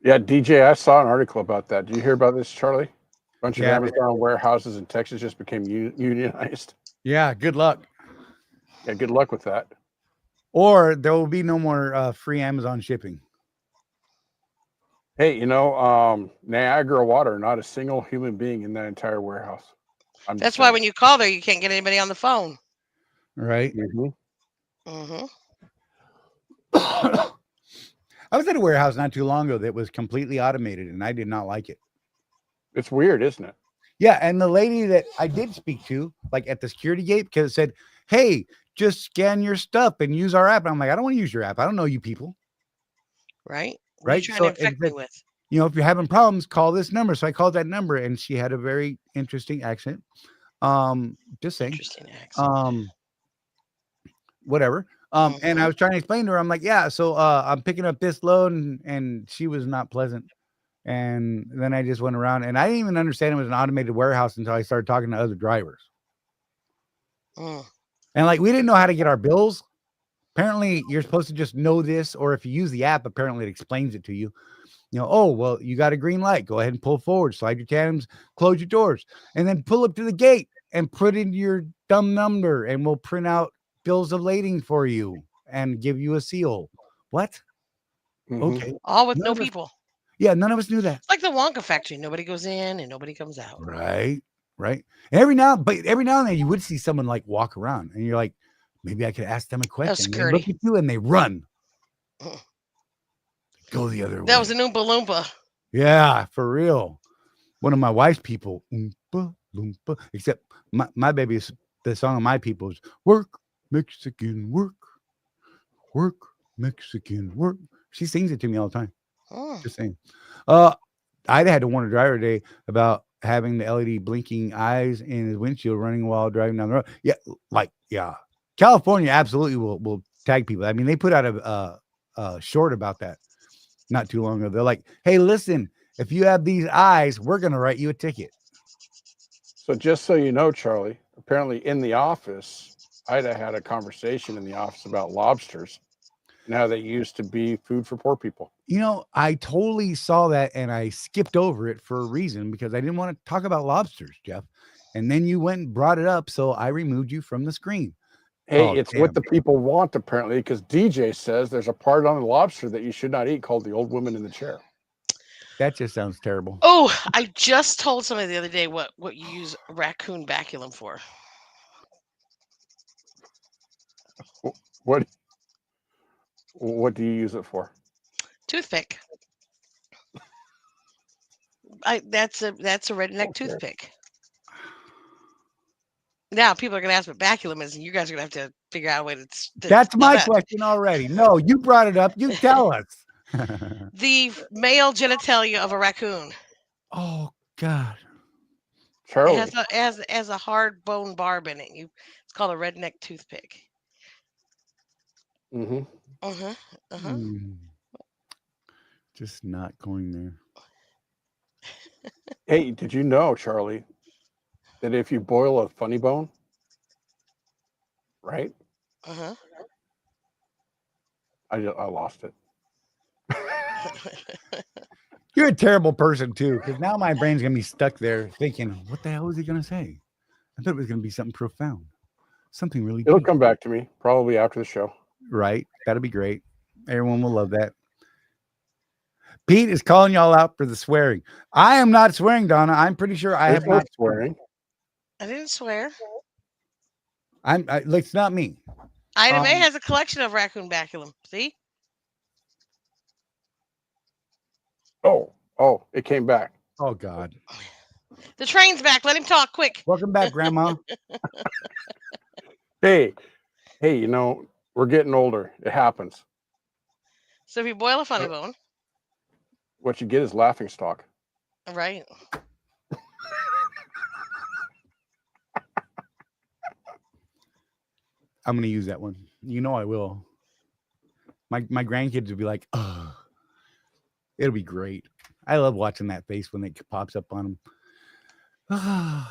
Yeah, DJ, I saw an article about that. Did you hear about this, Charlie? A bunch of Amazon warehouses in Texas just became unionized. Yeah, good luck. Yeah, good luck with that. Or there will be no more free Amazon shipping. Hey, Niagara Water, not a single human being in that entire warehouse. That's why when you call there, you can't get anybody on the phone. Right. Mm-hmm. I was at a warehouse not too long ago that was completely automated, and I did not like it. It's weird, isn't it? Yeah, and the lady that I did speak to, like at the security gate, because it said, hey, just scan your stuff and use our app. And I'm like, I don't want to use your app. I don't know you people. Right. What are you trying to infect me with? If you're having problems, call this number. So I called that number, and she had a very interesting accent. Just saying. Interesting accent. Whatever. And I was trying to explain to her, I'm like, yeah, so I'm picking up this load, and she was not pleasant. And then I just went around, and I didn't even understand it was an automated warehouse until I started talking to other drivers. And we didn't know how to get our bills. Apparently, you're supposed to just know this, or if you use the app, apparently it explains it to you. Oh, well, you got a green light. Go ahead and pull forward, slide your tandems, close your doors, and then pull up to the gate and put in your dumb number, and we'll print out bills of lading for you and give you a seal. What? Okay. All with no people. Yeah, none of us knew that. It's like the Wonka factory. Nobody goes in and nobody comes out. Right. And every now and then you would see someone walk around, and you're like, maybe I could ask them a question. They look at you and they run. Go the other way. That was an Oompa Loompa. Yeah, for real. One of my wife's people. Oompa Loompa. Except my baby is the song of my people is work, Mexican work. Work, Mexican work. She sings it to me all the time. Just saying. I'd had to warn a driver today about having the LED blinking eyes in his windshield running while driving down the road. Yeah, California absolutely will tag people. I mean, they put out a short about that not too long ago. They're like, hey, listen, if you have these eyes, we're going to write you a ticket. So just so you know, Charlie, apparently in the office, Ida had a conversation in the office about lobsters and how they used to be food for poor people. You know, I totally saw that and I skipped over it for a reason because I didn't want to talk about lobsters, Jeff. And then you went and brought it up, so I removed you from the screen. Hey, Oh, it's damn. what the people want, apparently, because DJ says there's a part on the lobster that you should not eat called the old woman in the chair. That just sounds terrible. Oh, I just told somebody the other day what you use raccoon baculum for. What do you use it for? Toothpick. That's a redneck toothpick. Now people are gonna ask what baculum is, and you guys are gonna have to figure out a way to That's my that. question already. No, you brought it up. You tell us. The male genitalia of a raccoon. Oh God. Charley. It has a hard bone barb in it. It's called a redneck toothpick. Mm-hmm. Uh-huh. Uh-huh. Just not going there. Hey, did you know, Charley, that if you boil a funny bone, right? Uh-huh. I lost it. You're a terrible person too, because now my brain's gonna be stuck there thinking, what the hell is he gonna say? I thought it was gonna be something profound, something really It'll deep. come back to me probably after the show. Right? That'll be great. Everyone will love that. Pete is calling y'all out for the swearing. I am not swearing, Donna. I'm pretty sure I have not swearing. I didn't swear. It's not me. Item A has a collection of raccoon baculum. See? Oh, it came back. Oh God. The train's back. Let him talk quick. Welcome back, Grandma. Hey, you know, we're getting older. It happens. So if you boil a funny bone, what you get is laughing stock. right? I'm gonna use that one. You know I will. My grandkids will be like, oh, it'll be great. I love watching that face when it pops up on them.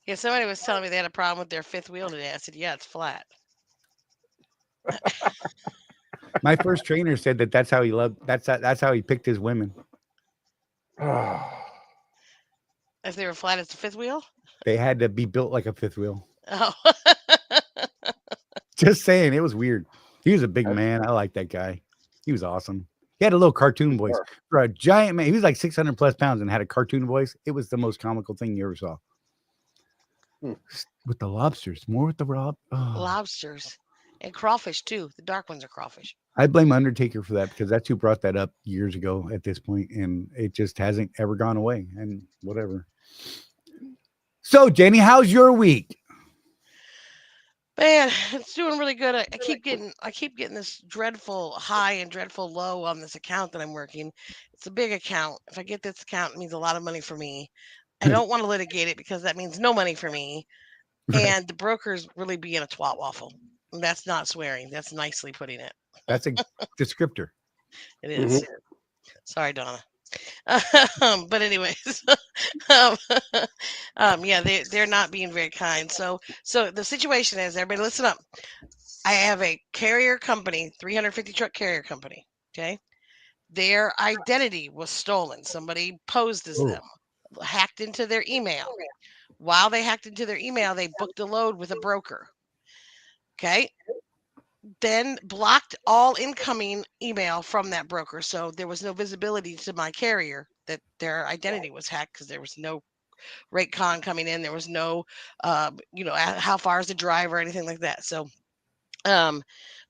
Yeah, somebody was telling me they had a problem with their fifth wheel today. I said, yeah, it's flat. My first trainer said that's how he loved. That's how he picked his women. If they were flat as the fifth wheel? They had to be built like a fifth wheel. Oh. Just saying, it was weird. He was a big man. I like that guy. He was awesome. He had a little cartoon voice for a giant man. He was like 600 plus pounds and had a cartoon voice. It was the most comical thing you ever saw. With the lobsters, more with the lobsters and crawfish too. The dark ones are crawfish. I blame Undertaker for that because that's who brought that up years ago at this point, and it just hasn't ever gone away. And whatever. So, Jenny, how's your week? Man, it's doing really good. I keep getting this dreadful high and dreadful low on this account that I'm working. It's a big account. If I get this account, it means a lot of money for me. I don't want to litigate it because that means no money for me. And the broker's really being a twat waffle. And that's not swearing. That's nicely putting it. That's a descriptor. It is. Mm-hmm. Sorry, Donna. But anyways, yeah, they're not being very kind. So the situation is, everybody listen up. I have a carrier company, 350 truck carrier company. Okay. Their identity was stolen. Somebody posed as them, hacked into their email. While they hacked into their email, they booked a load with a broker. Okay. Then blocked all incoming email from that broker. So there was no visibility to my carrier that their identity was hacked because there was no rate con coming in. There was no, how far is the drive or anything like that. So a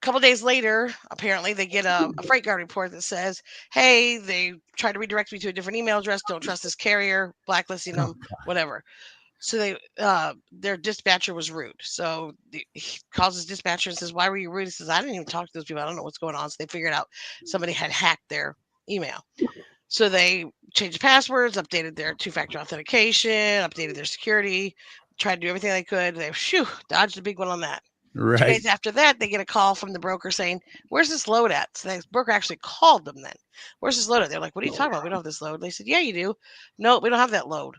couple days later, apparently they get a freight guard report that says, hey, they tried to redirect me to a different email address. Don't trust this carrier, blacklisting them, whatever. So their dispatcher was rude. So he calls his dispatcher and says, why were you rude? He says, I didn't even talk to those people. I don't know what's going on. So they figured out somebody had hacked their email. So they changed passwords, updated their two-factor authentication, updated their security, tried to do everything they could. They dodged a big one on that. Right. 2 days after that, they get a call from the broker saying, where's this load at? So the broker actually called them then. Where's this load at? They're like, what are you talking about? We don't have this load. They said, yeah, you do. No, we don't have that load.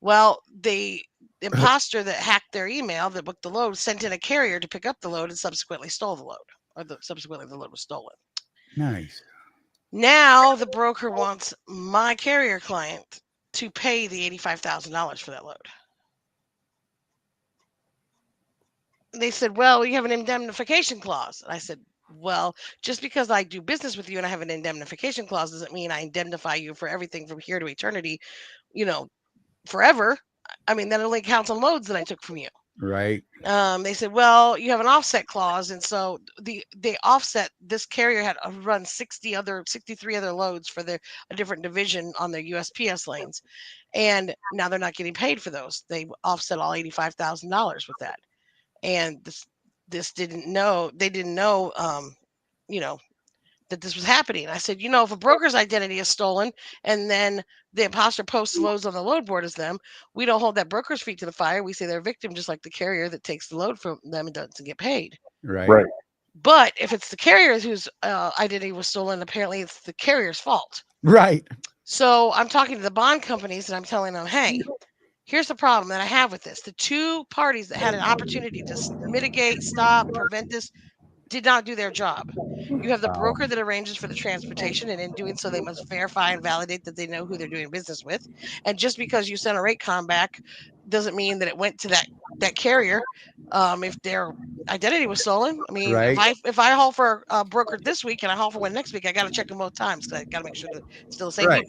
Well, they imposter that hacked their email that booked the load sent in a carrier to pick up the load and subsequently stole the load, or subsequently the load was stolen. Nice. Now the broker wants my carrier client to pay the $85,000 for that load. They said, well, you have an indemnification clause. And I said, well, just because I do business with you and I have an indemnification clause doesn't mean I indemnify you for everything from here to eternity, forever. I mean, that only counts on loads that I took from you. Right. They said, well, you have an offset clause. And so they offset, this carrier had run 63 other loads for a different division on their USPS lanes. And now they're not getting paid for those. They offset all $85,000 with that. And they didn't know, that this was happening. I said, if a broker's identity is stolen and then the imposter posts loads on the load board as them, we don't hold that broker's feet to the fire. We say they're a victim, just like the carrier that takes the load from them and doesn't get paid. Right. But if it's the carrier whose identity was stolen, apparently it's the carrier's fault. Right. So I'm talking to the bond companies and I'm telling them, hey, here's the problem that I have with this. The two parties that had an opportunity to mitigate, stop, prevent this did not do their job. You have the broker that arranges for the transportation, and in doing so, they must verify and validate that they know who they're doing business with. And just because you sent a rate com back doesn't mean that it went to that carrier. If their identity was stolen, I mean, right. if I haul for a broker this week and I haul for one next week, I got to check them both times because I got to make sure that it's still the same people.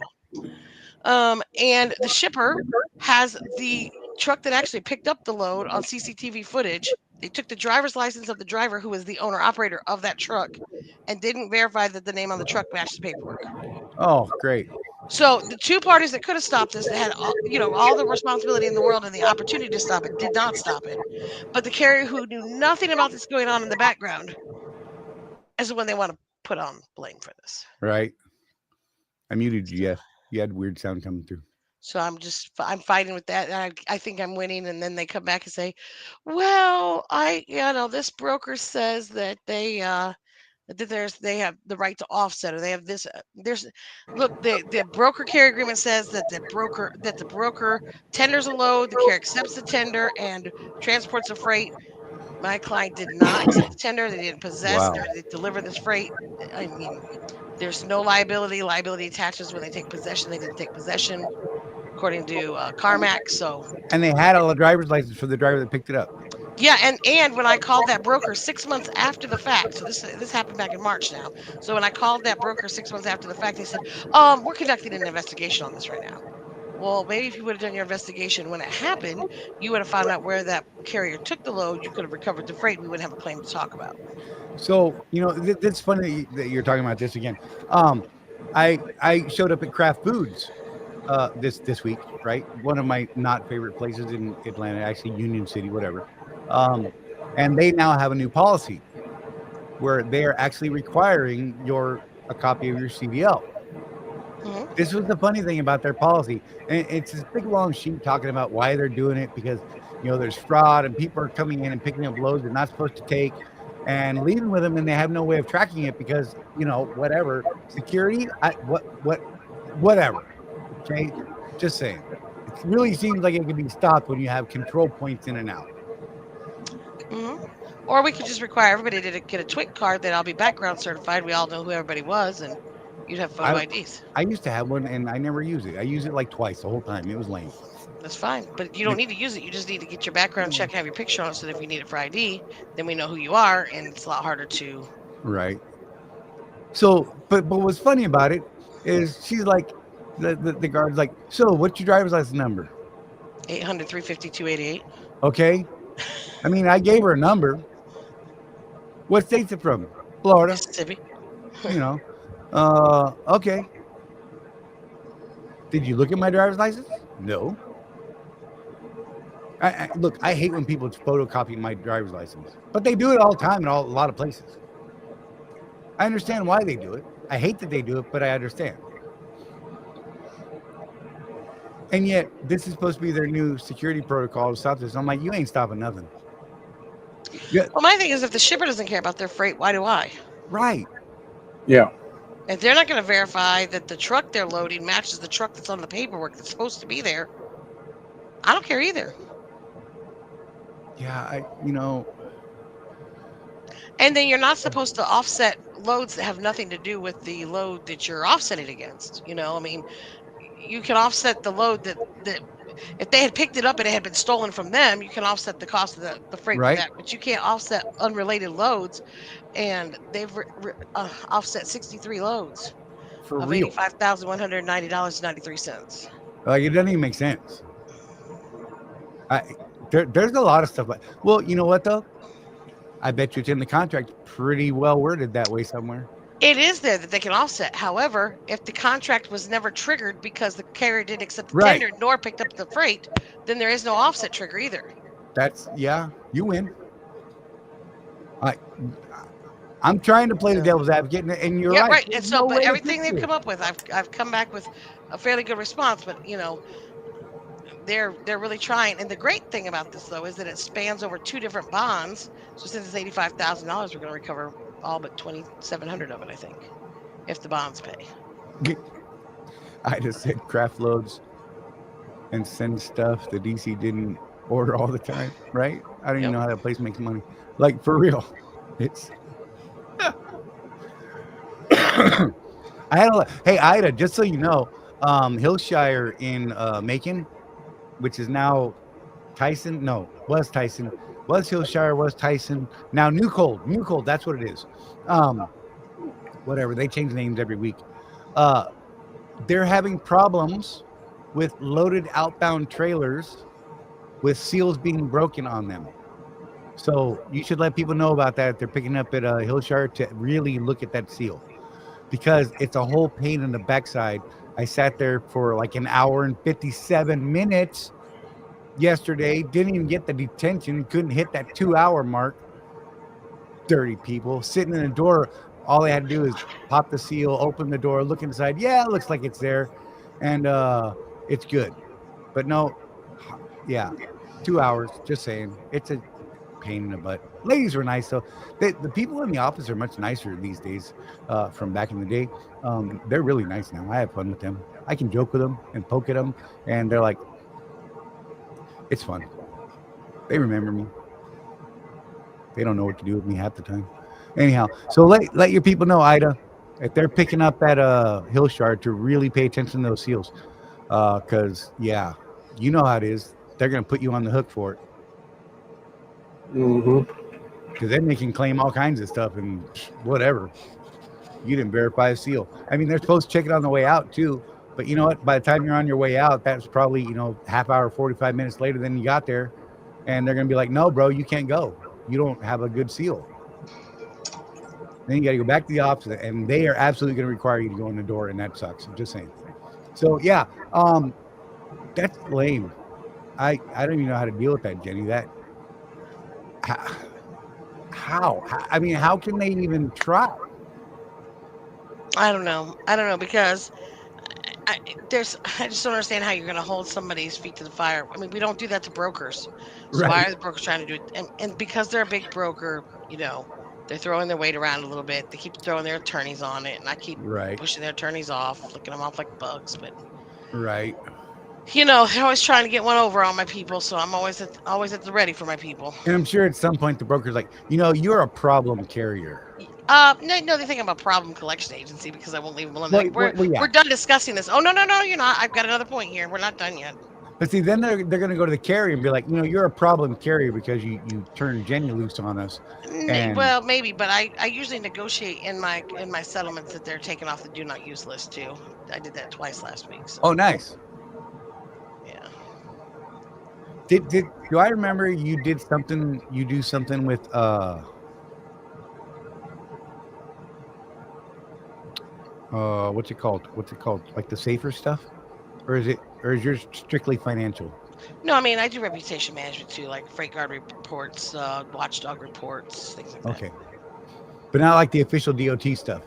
And the shipper has the truck that actually picked up the load on CCTV footage. They took the driver's license of the driver who was the owner operator of that truck and didn't verify that the name on the truck matched the paperwork. Oh, great. So the two parties that could have stopped this, that had all the responsibility in the world and the opportunity to stop it, did not stop it. But the carrier who knew nothing about this going on in the background is the one they want to put on blame for this. Right. I muted you. Yes. You had weird sound coming through. So I'm fighting with that. And I think I'm winning. And then they come back and say, well, this broker says that they have the right to offset, or they have this. The broker carrier agreement says that the broker tenders a load, the carrier accepts the tender and transports the freight. My client did not accept the tender. They didn't possess. Wow. They deliver this freight. I mean, there's no liability. Liability attaches when they take possession. They didn't take possession, according to CarMax. So. And they had a driver's license for the driver that picked it up. Yeah, and when I called that broker 6 months after the fact, so this happened back in March now. So when I called that broker 6 months after the fact, they said, we're conducting an investigation on this right now. Well, maybe if you would have done your investigation when it happened, you would have found out where that carrier took the load. You could have recovered the freight. We wouldn't have a claim to talk about. So, it's funny that you're talking about this again. I showed up at Kraft Foods this week, right? One of my not favorite places in Atlanta, actually Union City, whatever. And they now have a new policy where they're actually requiring a copy of your CDL. Mm-hmm. This was the funny thing about their policy. And it's this big long sheet talking about why they're doing it, because, there's fraud and people are coming in and picking up loads they're not supposed to take and leaving with them, and they have no way of tracking it because, whatever, security, whatever. Okay. Just saying. It really seems like it can be stopped when you have control points in and out. Mm-hmm. Or we could just require everybody to get a TWIC card that I'll be background certified. We all know who everybody was, and you'd have photo IDs. I used to have one, and I never used it. I used it like twice the whole time. It was lame. That's fine, but you don't need to use it. You just need to get your background check and have your picture on it, so that if you need it for ID, then we know who you are, and it's a lot harder to. Right. So, but what's funny about it is she's like, the guard's like, so what's your driver's license number? 800-350-288. Okay. I mean, I gave her a number. What state's it from? Florida. Mississippi. Okay. Did you look at my driver's license? No. Look, I hate when people photocopy my driver's license, but they do it all the time in a lot of places. I understand why they do it. I hate that they do it, but I understand. And yet, this is supposed to be their new security protocol to stop this. I'm like, you ain't stopping nothing. Yeah. Well, my thing is, if the shipper doesn't care about their freight, why do I? Right. Yeah. If they're not going to verify that the truck they're loading matches the truck that's on the paperwork that's supposed to be there, I don't care either. Yeah, And then you're not supposed to offset loads that have nothing to do with the load that you're offsetting against. I mean, you can offset the load that if they had picked it up and it had been stolen from them, you can offset the cost of the freight for right? that. But you can't offset unrelated loads, and they've offset 63 loads For of real. $85,190.93. Like it doesn't even make sense. There's a lot of stuff. Well, you know what though? I bet you it's in the contract, pretty well worded that way somewhere. It is there that they can offset. However, if the contract was never triggered because the carrier didn't accept the Right. tender nor picked up the freight, then there is no offset trigger either. You win. I'm trying to play the devil's advocate, and you're right. Right. And There's so, no but way to everything fix they've it. come up with, I've come back with a fairly good response. But they're really trying. And the great thing about this though is that it spans over 2 different bonds. So since it's $85,000, we're going to recover all but $2,700 of it, I think, if the bonds pay. I just said craft loads and send stuff the DC didn't order all the time, right? I don't even know how that place makes money. Like for real, it's. Hey Ida, just so you know, Hillshire in Macon, which is now Tyson. No, was Tyson. Was Hillshire. Was Tyson. Now New Cold. That's what it is. Whatever. They change names every week. They're having problems with loaded outbound trailers with seals being broken on them. So you should let people know about that if they're picking up at Hillshire to really look at that seal, because it's a whole pain in the backside. I sat there for like an hour and 57 minutes yesterday, didn't even get the detention, couldn't hit that 2-hour mark. Dirty people sitting in the door. All they had to do is pop the seal, open the door, look inside. Yeah, it looks like it's there. And it's good. But no, 2 hours, just saying. It's a pain in the butt. Ladies were nice, though. The people in the office are much nicer these days from back in the day. They're really nice now. I have fun with them. I can joke with them and poke at them, and they're like, it's fun. They remember me. They don't know what to do with me half the time. Anyhow, so let your people know, Ida, if they're picking up at Hillshire, to really pay attention to those seals. Because, you know how it is. They're going to put you on the hook for it. Because then they can claim all kinds of stuff and whatever. You didn't verify a seal. I mean, they're supposed to check it on the way out, too. But you know what? By the time you're on your way out, that's probably, half hour, 45 minutes later than you got there. And they're going to be like, no, bro, you can't go. You don't have a good seal. Then you got to go back to the office, and they are absolutely going to require you to go in the door, and that sucks. I'm just saying. So, that's lame. I don't even know how to deal with that, Jenny. How? I mean, how can they even try? I don't know because I just don't understand how you're going to hold somebody's feet to the fire. I mean, we don't do that to brokers. So why are the brokers trying to do it? And because they're a big broker, they're throwing their weight around a little bit. They keep throwing their attorneys on it, and I keep pushing their attorneys off, flicking them off like bugs. But right, they're always trying to get one over on my people, so I'm always at the ready for my people. And I'm sure at some point the broker's like, you're a problem carrier. No, they think I'm a problem collection agency because I won't leave them alone. We're done discussing this. Oh no, you're not. I've got another point here. We're not done yet. But see, then they're going to go to the carrier and be like, you're a problem carrier because you turned Jenny loose on us. Well, maybe, but I usually negotiate in my settlements that they're taken off the do not use list too. I did that twice last week. So. Oh, nice. Yeah. Do I remember you do something with what's it called? Like the safer stuff? Or is yours strictly financial? No, I mean, I do reputation management too, like freight guard reports, watchdog reports, things like that. Okay. But not like the official DOT stuff.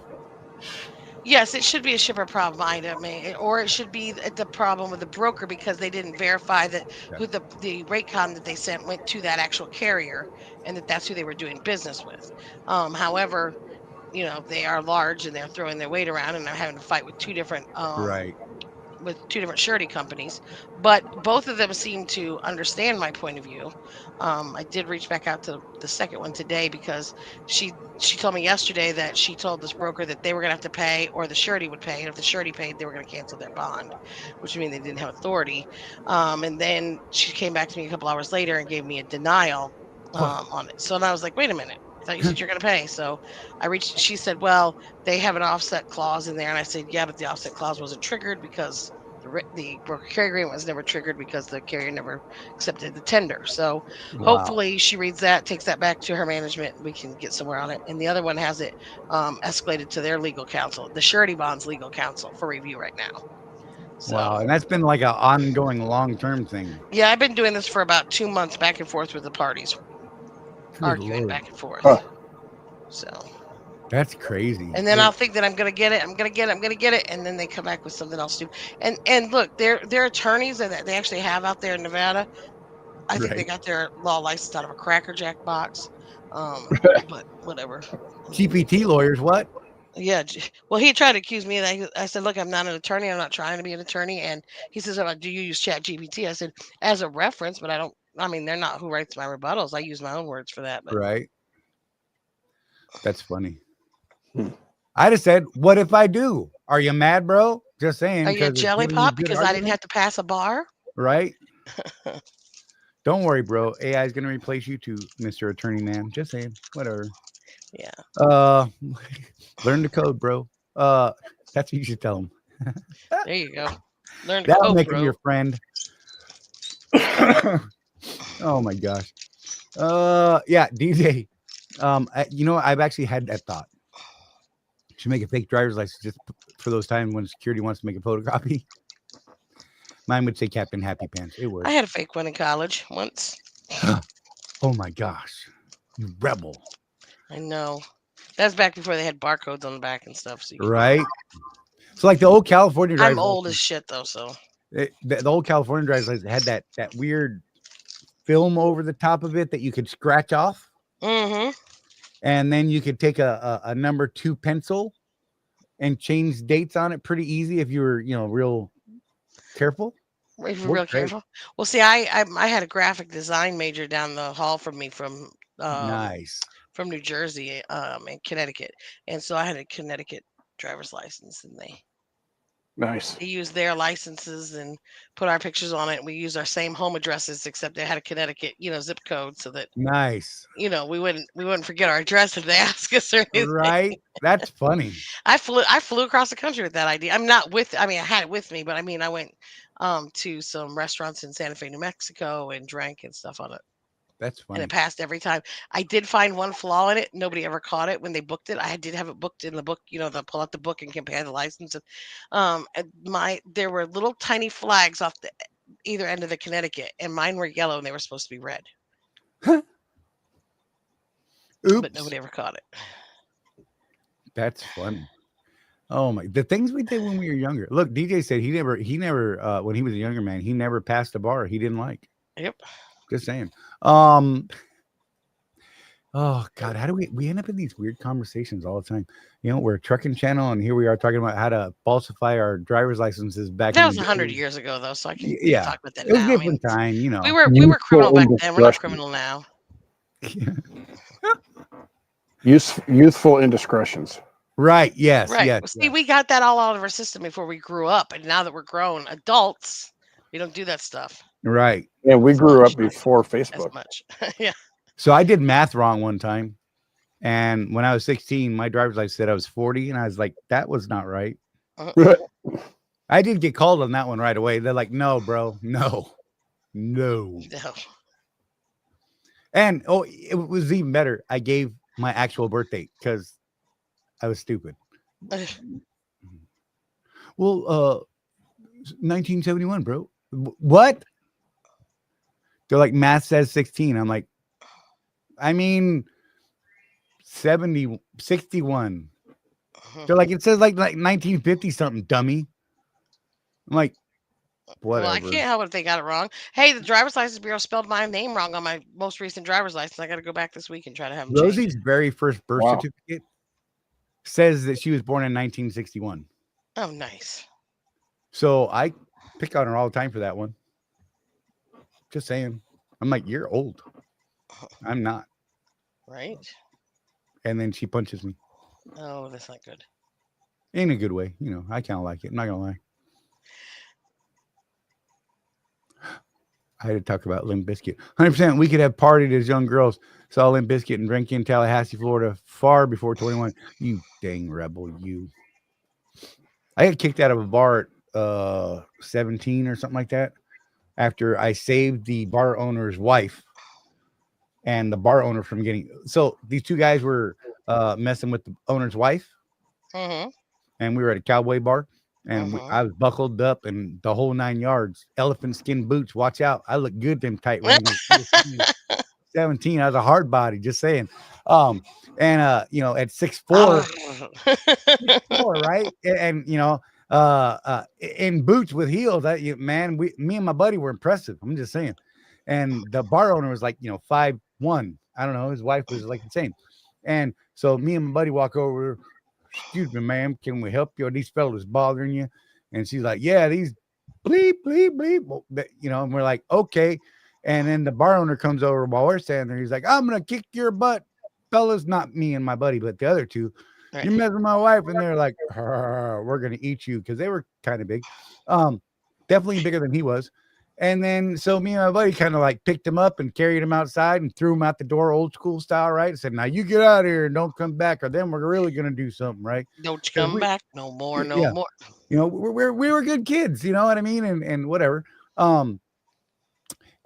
Yes, it should be a shipper problem item, or it should be the problem with the broker because they didn't verify that who the rate con that they sent went to that actual carrier and that's who they were doing business with. However, they are large and they're throwing their weight around and they're having to fight with two different with two different surety companies, but both of them seem to understand my point of view. I did reach back out to the second one today because she told me yesterday that she told this broker that they were going to have to pay or the surety would pay, and if the surety paid, they were going to cancel their bond, which would mean they didn't have authority. And then she came back to me a couple hours later and gave me a denial on it. So then I was like, wait a minute. I thought you said you're going to pay. So she said, well, they have an offset clause in there. And I said, yeah, but the offset clause wasn't triggered because the broker carrier agreement was never triggered because the carrier never accepted the tender. So hopefully she reads that, takes that back to her management, and we can get somewhere on it. And the other one has it escalated to their legal counsel, the surety bonds legal counsel, for review right now. So, wow. And that's been like an ongoing long-term thing. Yeah, I've been doing this for about 2 months back and forth with the parties. Good Arguing Lord. back and forth. So that's crazy. And then I'll think that I'm gonna get it, and then they come back with something else too. And look, their attorneys that they actually have out there in Nevada, I think they got their law license out of a Cracker Jack box. But whatever. GPT lawyers, what? Yeah, well, he tried to accuse me of that. I said, look, I'm not an attorney. I'm not trying to be an attorney. And he says, do you use Chat GPT? I said, as a reference, but they're not who writes my rebuttals. I use my own words for that. But. Right. That's funny. I just said, what if I do? Are you mad, bro? Just saying. Are you a jelly pop because I didn't have to pass a bar? Right. Don't worry, bro. AI is going to replace you too, Mr. Attorney Man. Just saying. Whatever. Yeah. Learn the code, bro. That's what you should tell him. There you go. Learn the That'll code, make bro. him your friend. Oh my gosh. Yeah, DJ. I've actually had that thought. Should make a fake driver's license just for those times when security wants to make a photocopy. Mine would say Captain Happy Pants. It would. I had a fake one in college once. Oh my gosh. You rebel. I know. That's back before they had barcodes on the back and stuff. So right. So like the old California driver's I'm old as shit though, so the old California driver's license had that weird film over the top of it that you could scratch off. Mm-hmm. And then you could take a number 2 pencil and change dates on it pretty easy if you were, real careful. Real careful. Well, see, I had a graphic design major down the hall from me from nice. From New Jersey, and Connecticut, and so I had a Connecticut driver's license, and they used their licenses and put our pictures on it. And we used our same home addresses, except they had a Connecticut, zip code, so that nice. We wouldn't forget our address if they ask us or anything. Right. That's funny. I flew across the country with that idea. I had it with me, but I went to some restaurants in Santa Fe, New Mexico, and drank and stuff on it. That's funny. And it passed every time. I did find one flaw in it. Nobody ever caught it when they booked it. I did have it booked in the book, they'll pull out the book and compare the license. There were little tiny flags off the either end of the Connecticut, and mine were yellow and they were supposed to be red. Oops. But nobody ever caught it. That's funny. Oh my, the things we did when we were younger. Look, DJ said he never when he was a younger man, he never passed a bar he didn't like. Yep. Just saying. Oh God, how do we end up in these weird conversations all the time? We're a trucking channel, and here we are talking about how to falsify our driver's licenses back. That was 100 years ago, though, so I can talk about that now. It was now. a different time, We were criminal back then. We're not criminal now. Youthful indiscretions. Right. Yes. Right. Yes. Well, see, we got that all out of our system before we grew up, and now that we're grown adults, we don't do that stuff. Right. Yeah, we grew up before Facebook. As much. Yeah. So I did math wrong one time, and when I was 16, my driver's license said I was 40, and I was like, that was not right. I did get called on that one right away. They're like, no, bro, no. And it was even better. I gave my actual birth date because I was stupid. Well, 1971, bro. What? They're like, math says 16. I'm like, 61. They're like, it says like 1950 something, dummy. I'm like, whatever. Well, I can't help it if they got it wrong. Hey, the driver's license bureau spelled my name wrong on my most recent driver's license. I got to go back this week and try to have them Rosie's change. very first birth certificate says that she was born in 1961. Oh, nice. So I pick on her all the time for that one. Just saying. I'm like, you're old. I'm not. Right? And then she punches me Oh, that's not good. in a good way. You know, I kind of like it. I'm not gonna lie. I had to talk about Limp Bizkit. 100%. We could have partied as young girls, saw Limp Bizkit and drank in Tallahassee, Florida, far before 21. You dang rebel, you. I got kicked out of a bar at 17 or something like that after I saved the bar owner's wife and the bar owner from getting. So these two guys were messing with the owner's wife, Mm-hmm. and we were at a cowboy bar. And I was buckled up and the whole 9 yards. Elephant skin boots. Watch out. I look good them tight wrangles. 17. I was a hard body, just saying. You know, at 6'4", 6'4", right? And you know, in boots with heels, me and my buddy were impressive. I'm just saying. And the bar owner was like, you know, 5'1". I don't know. His wife was like the same. And so me and my buddy walk over. Excuse me, ma'am, can we help you? Are these fellas bothering you? And she's like, yeah, these bleep, bleep, bleep. You know, and we're like, okay. And then the bar owner comes over while we're standing there. He's like, I'm going to kick your butt, fellas. Not me and my buddy, but the other two. Right. You're messing with my wife. And they're like, we're going to eat you, because they were kind of big. Definitely bigger than he was. And then so me and my buddy kind of like picked him up and carried him outside and threw him out the door, old school style, right? And said, now you get out of here and don't come back, or then we're really going to do something, right? Don't you come back no more, more. You know, we were good kids, you know what I mean? And whatever. And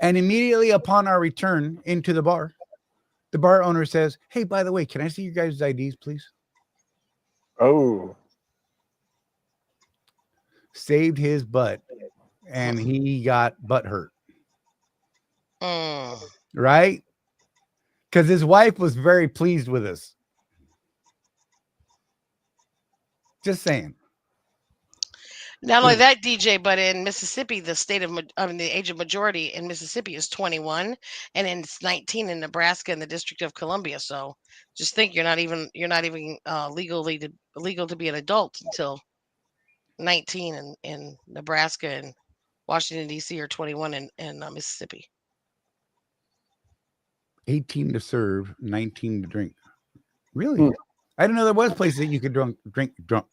immediately upon our return into the bar owner says, hey, by the way, can I see your guys' IDs, please? Oh. Saved his butt. And he got butt hurt. Right? Because his wife was very pleased with us. Just saying. Not only that, DJ, but in Mississippi, the state of the age of majority in Mississippi is 21, and it's 19 in Nebraska and the District of Columbia. So just think, you're not even legal to be an adult until 19 in Nebraska and Washington, D.C. or 21 in Mississippi. 18 to serve, 19 to drink. Really? I didn't know there was places that you could drink drunk.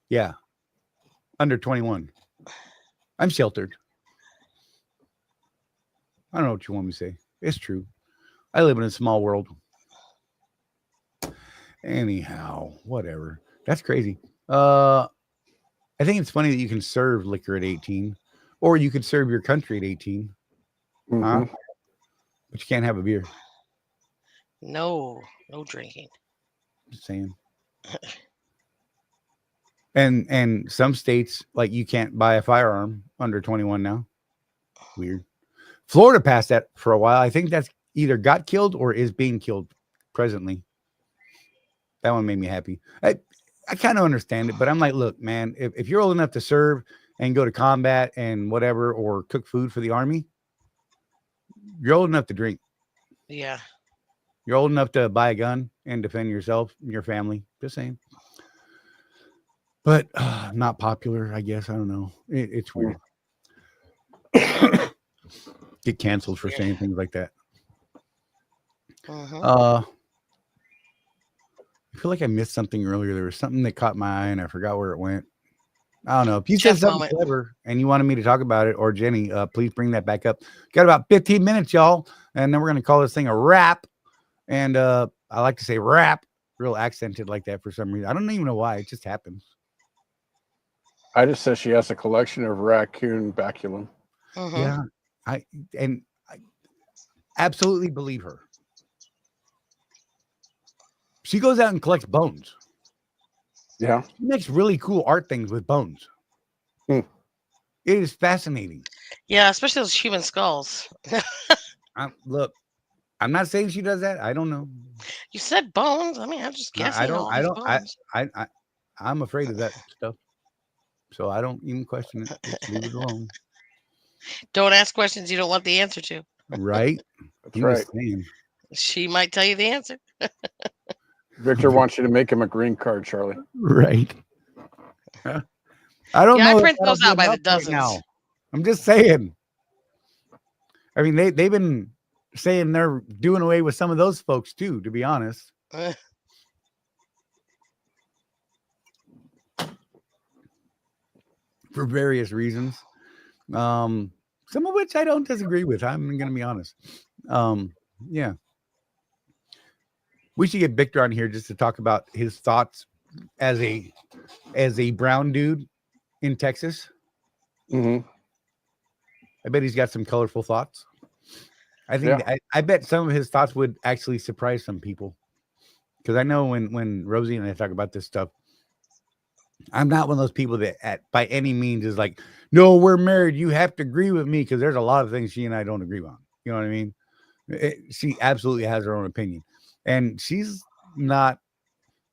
Yeah. Under 21. I'm sheltered. I don't know what you want me to say. It's true. I live in a small world. Anyhow, whatever. That's crazy. I think it's funny that you can serve liquor at 18. Or you could serve your country at 18. But you can't have a beer. No drinking. Just saying. And some states, like, you can't buy a firearm under 21 now. Weird. Florida passed that for a while. I think that's either got killed or is being killed presently. That one made me happy. I kind of understand it, but I'm like, look, man, if you're old enough to serve and go to combat and whatever, or cook food for the army, you're old enough to drink. Yeah. You're old enough to buy a gun and defend yourself and your family. Just saying. But not popular, I guess. I don't know. It's weird. Get canceled for saying things like that. I feel like I missed something earlier. There was something that caught my eye and I forgot where it went. I don't know. If you said something clever and you wanted me to talk about it, or Jenny, please bring that back up. Got about 15 minutes, y'all. And then we're going to call this thing a wrap. And I like to say wrap, real accented like that for some reason. I don't even know why. It just happens. I just said she has a collection of raccoon baculum. Yeah. I absolutely believe her. She goes out and collects bones. Yeah. She makes really cool art things with bones. It is fascinating. Yeah, especially those human skulls. Look, I'm not saying she does that. I don't know. You said bones. I mean, I'm just guessing. I'm afraid of that stuff. So I don't even question it. Just leave it alone. Don't ask questions you don't want the answer to. Right? That's right. She might tell you the answer. Victor wants you to make him a green card, Charlie. Right. I don't Yeah, know. I if print that'll those be out by the enough right dozens. now. I'm just saying. I mean, they've been saying they're doing away with some of those folks too, to be honest. For various reasons. Some of which I don't disagree with. I'm going to be honest. Yeah. We should get Victor on here just to talk about his thoughts as a brown dude in Texas. Mm-hmm. I bet he's got some colorful thoughts. I think Yeah. I bet some of his thoughts would actually surprise some people. Because I know when Rosie and I talk about this stuff, I'm not one of those people that by any means is like, no, we're married. You have to agree with me, because there's a lot of things she and I don't agree on. You know what I mean? She absolutely has her own opinion, and she's not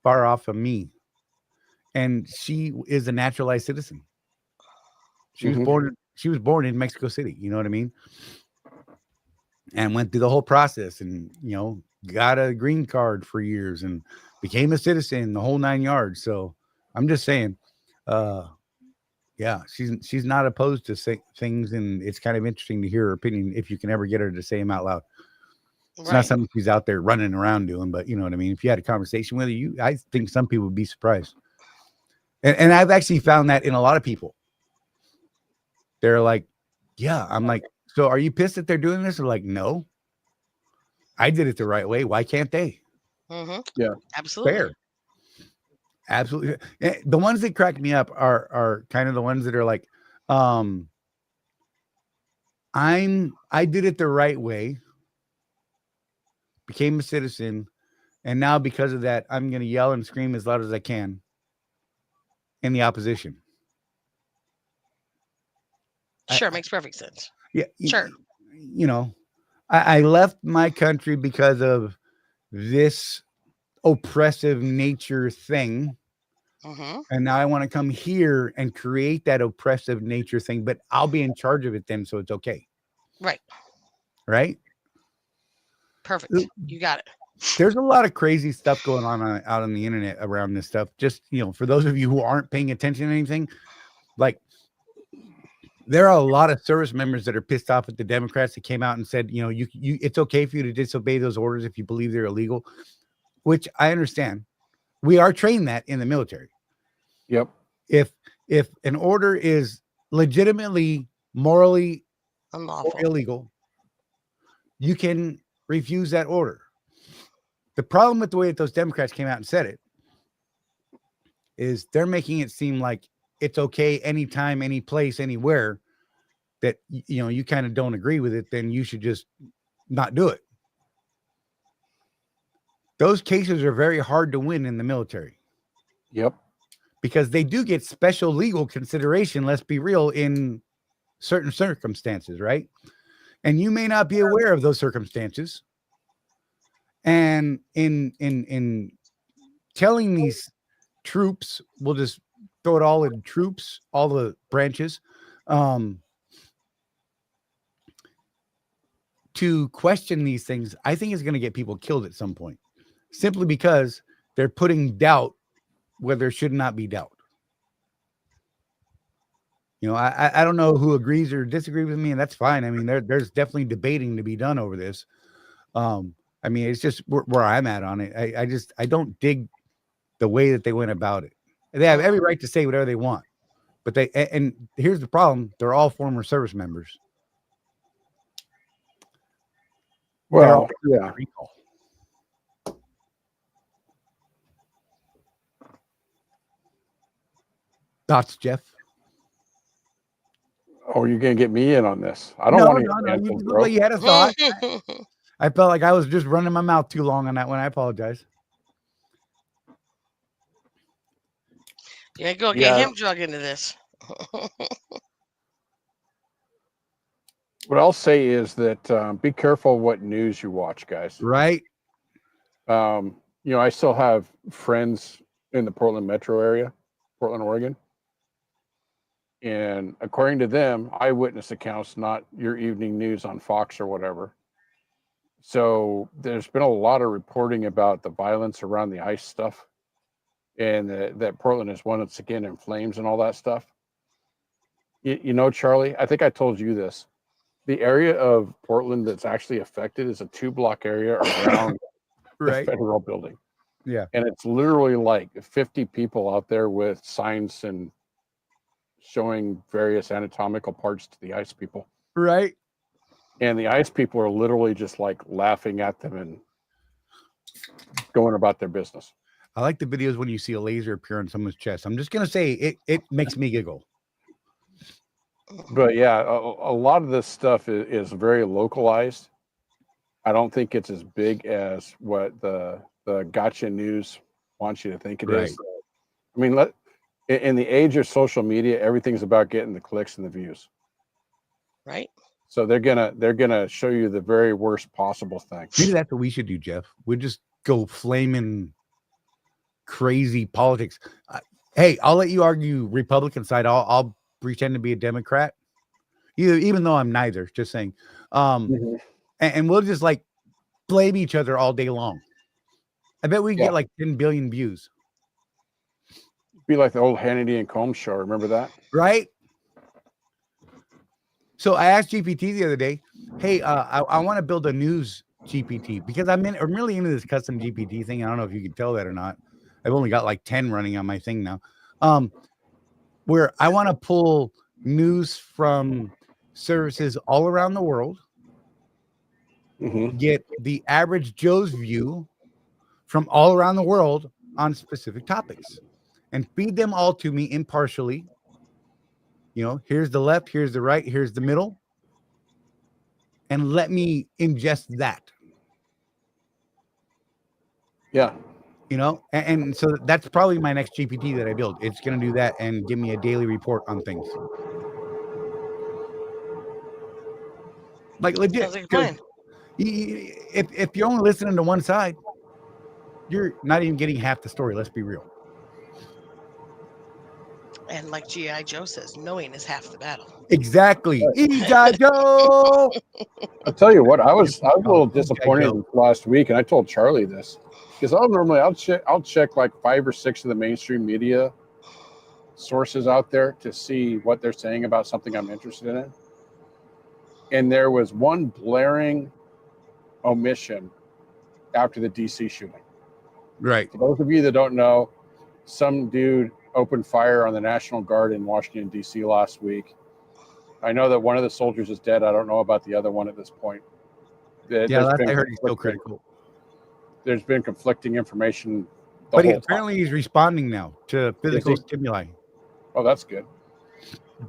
far off of me. And she is a naturalized citizen. She was born. She was born in Mexico City. You know what I mean? And went through the whole process, and got a green card for years, and became a citizen, the whole 9 yards. So I'm just saying, yeah, she's not opposed to things, and it's kind of interesting to hear her opinion if you can ever get her to say them out loud. It's not something she's out there running around doing, but you know what I mean? If you had a conversation with her, I think some people would be surprised. And I've actually found that in a lot of people. They're like, yeah, I'm like, so are you pissed that they're doing this? Or like, no, I did it the right way. Why can't they? Mm-hmm. Yeah, absolutely. Fair. Absolutely. The ones that crack me up are kind of the ones that are like, I did it the right way, became a citizen, and now because of that, I'm going to yell and scream as loud as I can in the opposition. Sure, makes perfect sense. Yeah, sure. I left my country because of this oppressive nature thing. And now I want to come here and create that oppressive nature thing, but I'll be in charge of it then, so it's okay. Right? Perfect. You got it. There's a lot of crazy stuff going on out on the internet around this stuff. Just, for those of you who aren't paying attention to anything, like, there are a lot of service members that are pissed off at the Democrats that came out and said, you it's okay for you to disobey those orders if you believe they're illegal, which I understand. We are trained that in the military. Yep. If an order is legitimately morally unlawful or illegal, you can refuse that order. The problem with the way that those Democrats came out and said it is they're making it seem like it's okay anytime, any place, anywhere that you kind of don't agree with it, then you should just not do it. Those cases are very hard to win in the military. Yep. Because they do get special legal consideration, let's be real, in certain circumstances, right? And you may not be aware of those circumstances. And in telling these troops, we'll just throw it all in troops, all the branches, to question these things, I think is going to get people killed at some point, simply because they're putting doubt where there should not be doubt. I don't know who agrees or disagrees with me, and that's fine. I mean, there's definitely debating to be done over this. I mean, it's just where I'm at on it. I don't dig the way that they went about it. They have every right to say whatever they want, but and here's the problem: they're all former service members. Well, yeah. Thoughts, Jeff? Oh, you're gonna get me in on this. I don't want to. No. You look like you had a thought. I felt like I was just running my mouth too long on that one. I apologize. Yeah, go get him drug into this. What I'll say is that be careful what news you watch, guys. Right. I still have friends in the Portland metro area, Portland, Oregon. And according to them, eyewitness accounts, not your evening news on Fox or whatever. So there's been a lot of reporting about the violence around the ICE stuff, and that Portland is once again in flames and all that stuff. You know, Charlie, I think I told you this. The area of Portland that's actually affected is a 2-block area around the Right. federal building. Yeah. And it's literally like 50 people out there with signs and showing various anatomical parts to the ICE people. Right. And the ICE people are literally just like laughing at them and going about their business. I like the videos when you see a laser appear on someone's chest. I'm just going to say it makes me giggle. But yeah, a lot of this stuff is very localized. I don't think it's as big as what the gotcha news wants you to think it is. I mean, in the age of social media, everything's about getting the clicks and the views. Right. So they're gonna show you the very worst possible thing. Maybe that's what we should do, Jeff. We'd just go flaming crazy politics. Hey, I'll let you argue Republican side. I'll pretend to be a Democrat, even though I'm neither. Just saying, and we'll just like blame each other all day long. I bet we get like 10 billion views. Be like the old Hannity and Combs show. Remember that? Right. So I asked GPT the other day, hey, I want to build a news GPT because I'm really into this custom GPT thing. I don't know if you can tell that or not. I've only got like 10 running on my thing now. Where I want to pull news from services all around the world, get the average Joe's view from all around the world on specific topics, and feed them all to me impartially. You know, here's the left, here's the right, here's the middle, and let me ingest that. Yeah. You know, and so that's probably my next GPT that I build. It's going to do that and give me a daily report on things. Like legit. Sounds like a plan. If you're only listening to one side, you're not even getting half the story. Let's be real. And like G.I. Joe says, knowing is half the battle. Exactly. G.I. Joe. I'll tell you what, I was a little disappointed last week, and I told Charlie this because I'll check like 5 or 6 of the mainstream media sources out there to see what they're saying about something I'm interested in. And there was one blaring omission after the DC shooting. Right. For those of you that don't know, some dude opened fire on the National Guard in Washington, D.C. last week. I know that one of the soldiers is dead. I don't know about the other one at this point. I heard he's still critical. There's been conflicting information. But apparently he's responding now to physical stimuli. Oh, that's good.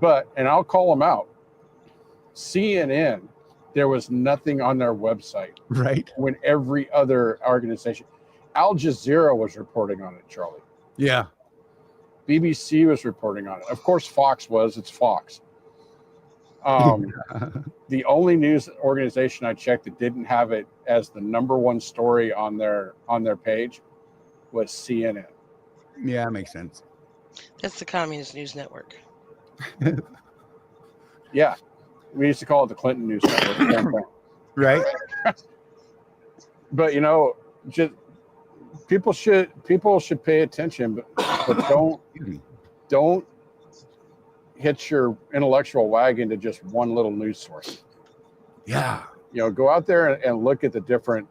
And I'll call him out. CNN, there was nothing on their website. Right. When every other organization, Al Jazeera was reporting on it, Charlie. Yeah. BBC was reporting on it. Of course, Fox was. It's Fox. The only news organization I checked that didn't have it as the #1 story on their page was CNN. Yeah, that makes sense. That's the Communist News Network. Yeah. We used to call it the Clinton News Network. Right. But, you know, just people should pay attention, but don't hitch your intellectual wagon to just one little news source. Yeah. You know, go out there and look at the different.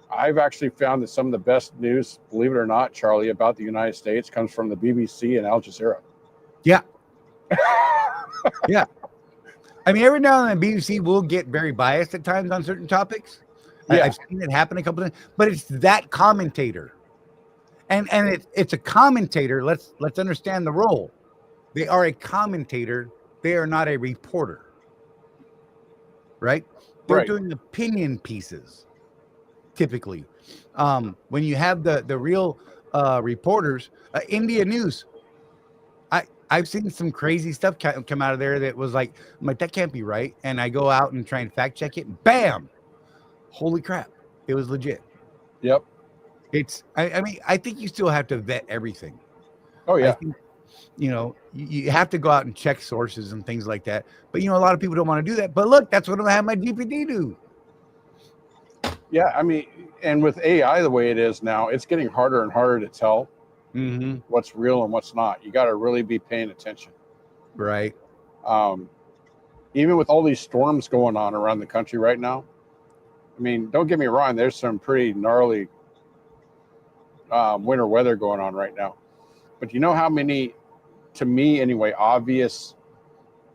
I've actually found that some of the best news, believe it or not, Charlie, about the United States comes from the BBC and Al Jazeera. Yeah. Yeah. I mean, every now and then BBC will get very biased at times on certain topics. Yeah. I've seen it happen a couple of times, but it's that commentator. And it's a commentator. Let's understand the role. They are a commentator. They are not a reporter. Right? They're doing opinion pieces, typically. When you have the real reporters, India News, I've seen some crazy stuff come out of there that was like, I'm like, that can't be right. And I go out and try and fact check it. And bam! Holy crap. It was legit. Yep. I mean, I think you still have to vet everything. Oh, yeah. I think, you know, you have to go out and check sources and things like that. But, you know, a lot of people don't want to do that. But look, that's what I have my GPT do. Yeah, I mean, and with AI the way it is now, it's getting harder and harder to tell what's real and what's not. You got to really be paying attention. Right. Even with all these storms going on around the country right now, I mean, don't get me wrong, there's some pretty gnarly winter weather going on right now. But you know how many, to me anyway, obvious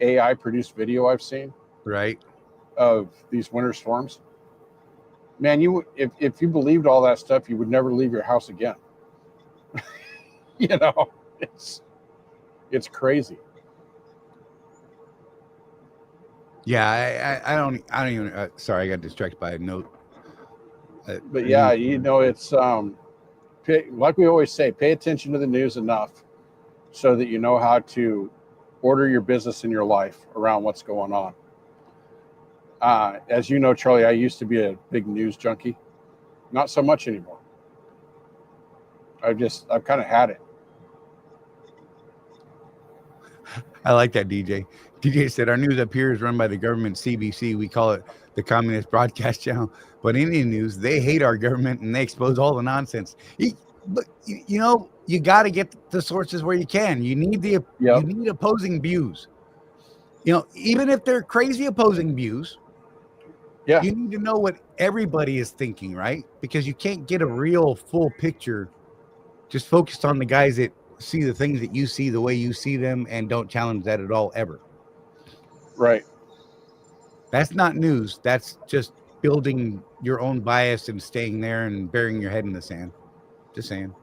AI produced video I've seen? Right. Of these winter storms? Man, if you believed all that stuff, you would never leave your house again. You know, it's crazy. Yeah, I don't even. Sorry, I got distracted by a note. But yeah, you know, it's like we always say, pay attention to the news enough so that you know how to order your business and your life around what's going on. As you know, Charlie, I used to be a big news junkie. Not so much anymore. I've kind of had it. I like that, DJ. DJ said, our news up here is run by the government CBC. We call it the Communist Broadcast Channel. But Indian news, they hate our government and they expose all the nonsense. But you know, you got to get the sources where you can. You need you need opposing views. You know, even if they're crazy opposing views, you need to know what everybody is thinking, right? Because you can't get a real full picture just focused on the guys that see the things that you see the way you see them and don't challenge that at all ever. Right. That's not news. That's just building your own bias and staying there and burying your head in the sand. Just saying.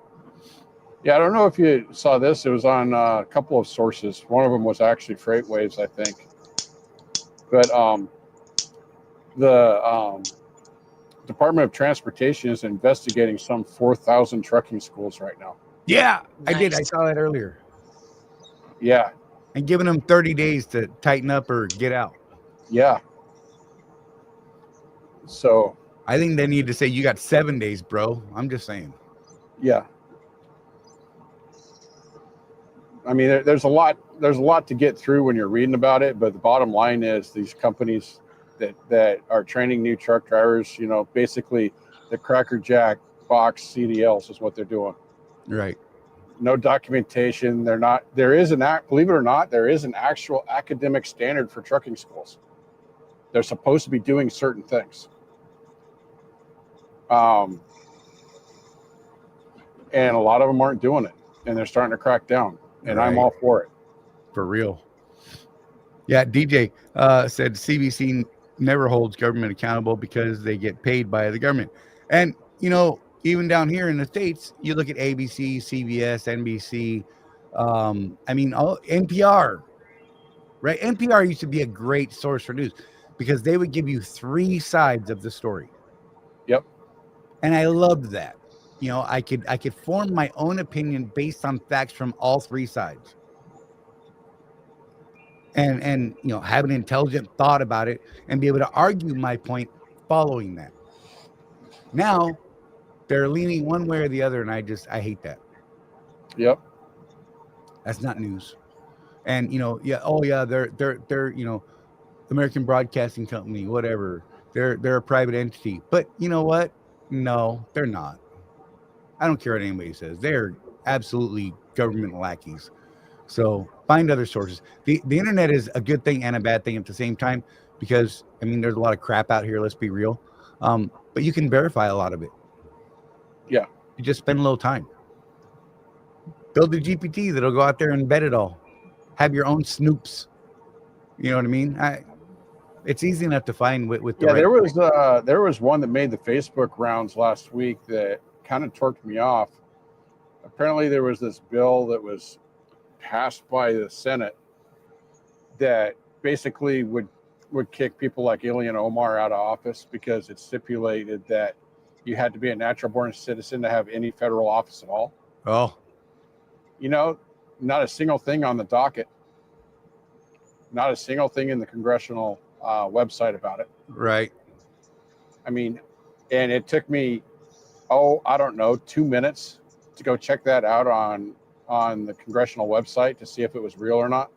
Yeah, I don't know if you saw this. It was on a couple of sources. One of them was actually FreightWaves, I think. But the Department of Transportation is investigating some 4,000 trucking schools right now. Yeah, nice. I did. I saw that earlier. Yeah. And giving them 30 days to tighten up or get out. Yeah. So I think they need to say you got 7 days, bro. I'm just saying. Yeah. I mean, there's a lot to get through when you're reading about it, but the bottom line is these companies that are training new truck drivers, you know, basically the Cracker Jack box CDLs is what they're doing. Right. No documentation. Believe it or not, there is an actual academic standard for trucking schools. They're supposed to be doing certain things. And a lot of them aren't doing it, and they're starting to crack down, and I'm all for it. For real. Yeah, DJ said CBC never holds government accountable because they get paid by the government. And, you know, even down here in the States, you look at ABC, CBS, NBC, NPR, right? NPR used to be a great source for news because they would give you 3 sides of the story. Yep. And I loved that. You know, I could form my own opinion based on facts from all 3 sides. And you know, have an intelligent thought about it and be able to argue my point following that. Now they're leaning one way or the other, and I hate that. Yep. That's not news. And you know, they're you know, American Broadcasting Company, whatever. They're a private entity. But you know what? No, they're not. I don't care what anybody says. They're absolutely government lackeys. So find other sources. The internet is a good thing and a bad thing at the same time because, I mean, there's a lot of crap out here. Let's be real. But you can verify a lot of it. Yeah. You just spend a little time. Build a GPT that'll go out there and vet it all. Have your own snoops. You know what I mean? It's easy enough to find with the there was one that made the Facebook rounds last week that kind of torqued me off. Apparently there was this bill that was passed by the Senate that basically would kick people like Ilhan Omar out of office because it stipulated that you had to be a natural born citizen to have any federal office at all. Oh. You know, not a single thing on the docket. Not a single thing in the congressional website about it. Right. I mean, and it took me, I don't know, 2 minutes to go check that out on the congressional website to see if it was real or not.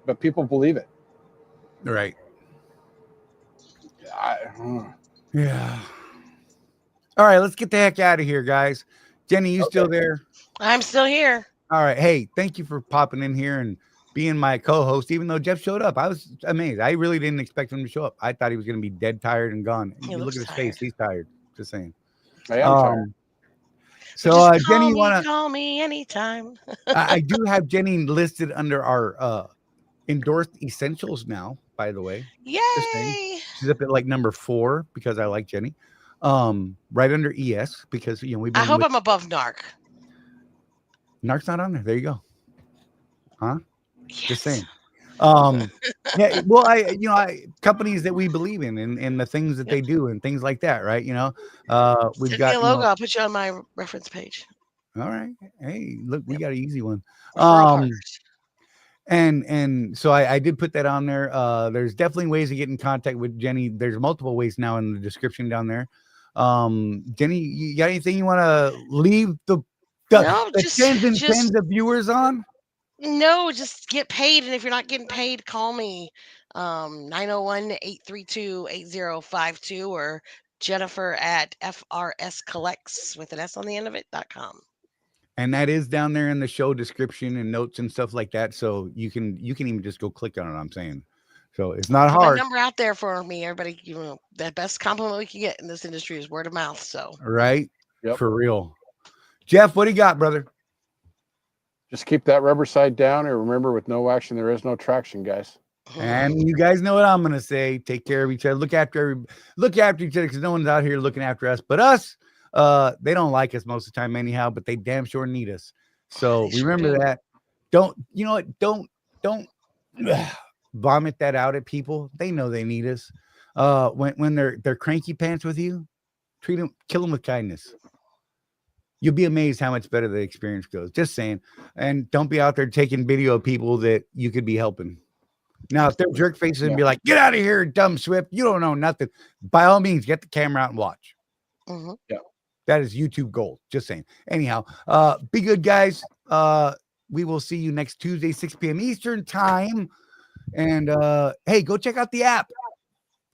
But people believe it. Right. Yeah. All right, let's get the heck out of here, guys. Jenny, you still there? I'm still here. All right. Hey, thank you for popping in here and being my co-host. Even though Jeff showed up, I was amazed. I really didn't expect him to show up. I thought he was going to be dead tired and gone. He You look looks at his tired. face; he's tired. Just saying. I am tired. So, Just Jenny, you want to? call me anytime. I do have Jenny listed under our endorsed essentials now. By the way, just saying. Yay! She's up at like number 4 because I like Jenny. Right under ES because we've been. I hope I'm above NARC. NARC's not on there. There you go. Huh? Yes. Just saying. Yeah, well, I companies that we believe in and the things that they do and things like that, right? We've Send got me a logo. I'll put you on my reference page. all right. Hey, look, we got an easy one. Referral partners. And so I did put that on there. There's definitely ways to get in contact with Jenny. There's multiple ways now in the description down there. Jenny, you got anything you want to leave the tens of viewers on? No, just get paid. And if you're not getting paid, call me 901-832-8052 or Jennifer at FRScollects with an S on the end of it.com. And that is down there in the show description and notes and stuff like that. So you can even just go click on it. I'm saying, so it's not hard. My number out there for me, everybody. The best compliment we can get in this industry is word of mouth. So right, Yep. For real. Jeff, what do you got, brother? Just keep that rubber side down, and remember, with no action, there is no traction, guys. And you guys know what I'm gonna say. Take care of each other. Look after each other because no one's out here looking after us but us. They don't like us most of the time anyhow, but they damn sure need us. So remember that. Don't vomit that out at people. They know they need us. When they're cranky pants with you, kill them with kindness. You'll be amazed how much better the experience goes. Just saying. And don't be out there taking video of people that you could be helping. Now, if they're jerk faces and be like, get out of here, dumb Swift, you don't know nothing. By all means, get the camera out and watch. Mm-hmm. Yeah. That is YouTube gold. Just saying. Anyhow, be good, guys. We will see you next Tuesday, 6 p.m. Eastern time. And hey, go check out the app.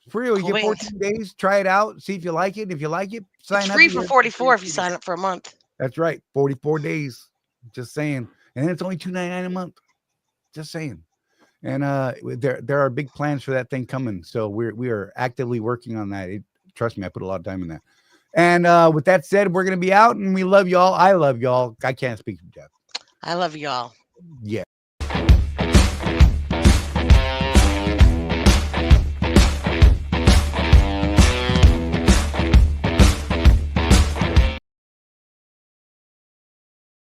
For real, you get 14 days. Try it out. See if you like it. If you like it, sign up. It's free for 44 if you sign up for a month. That's right. 44 days. Just saying. And then it's only $2.99 a month. Just saying. And there are big plans for that thing coming. So we are actively working on that. Trust me, I put a lot of time in that. And with that said, we're going to be out and we love y'all. I love y'all. I can't speak for Jeff. I love y'all. Yeah.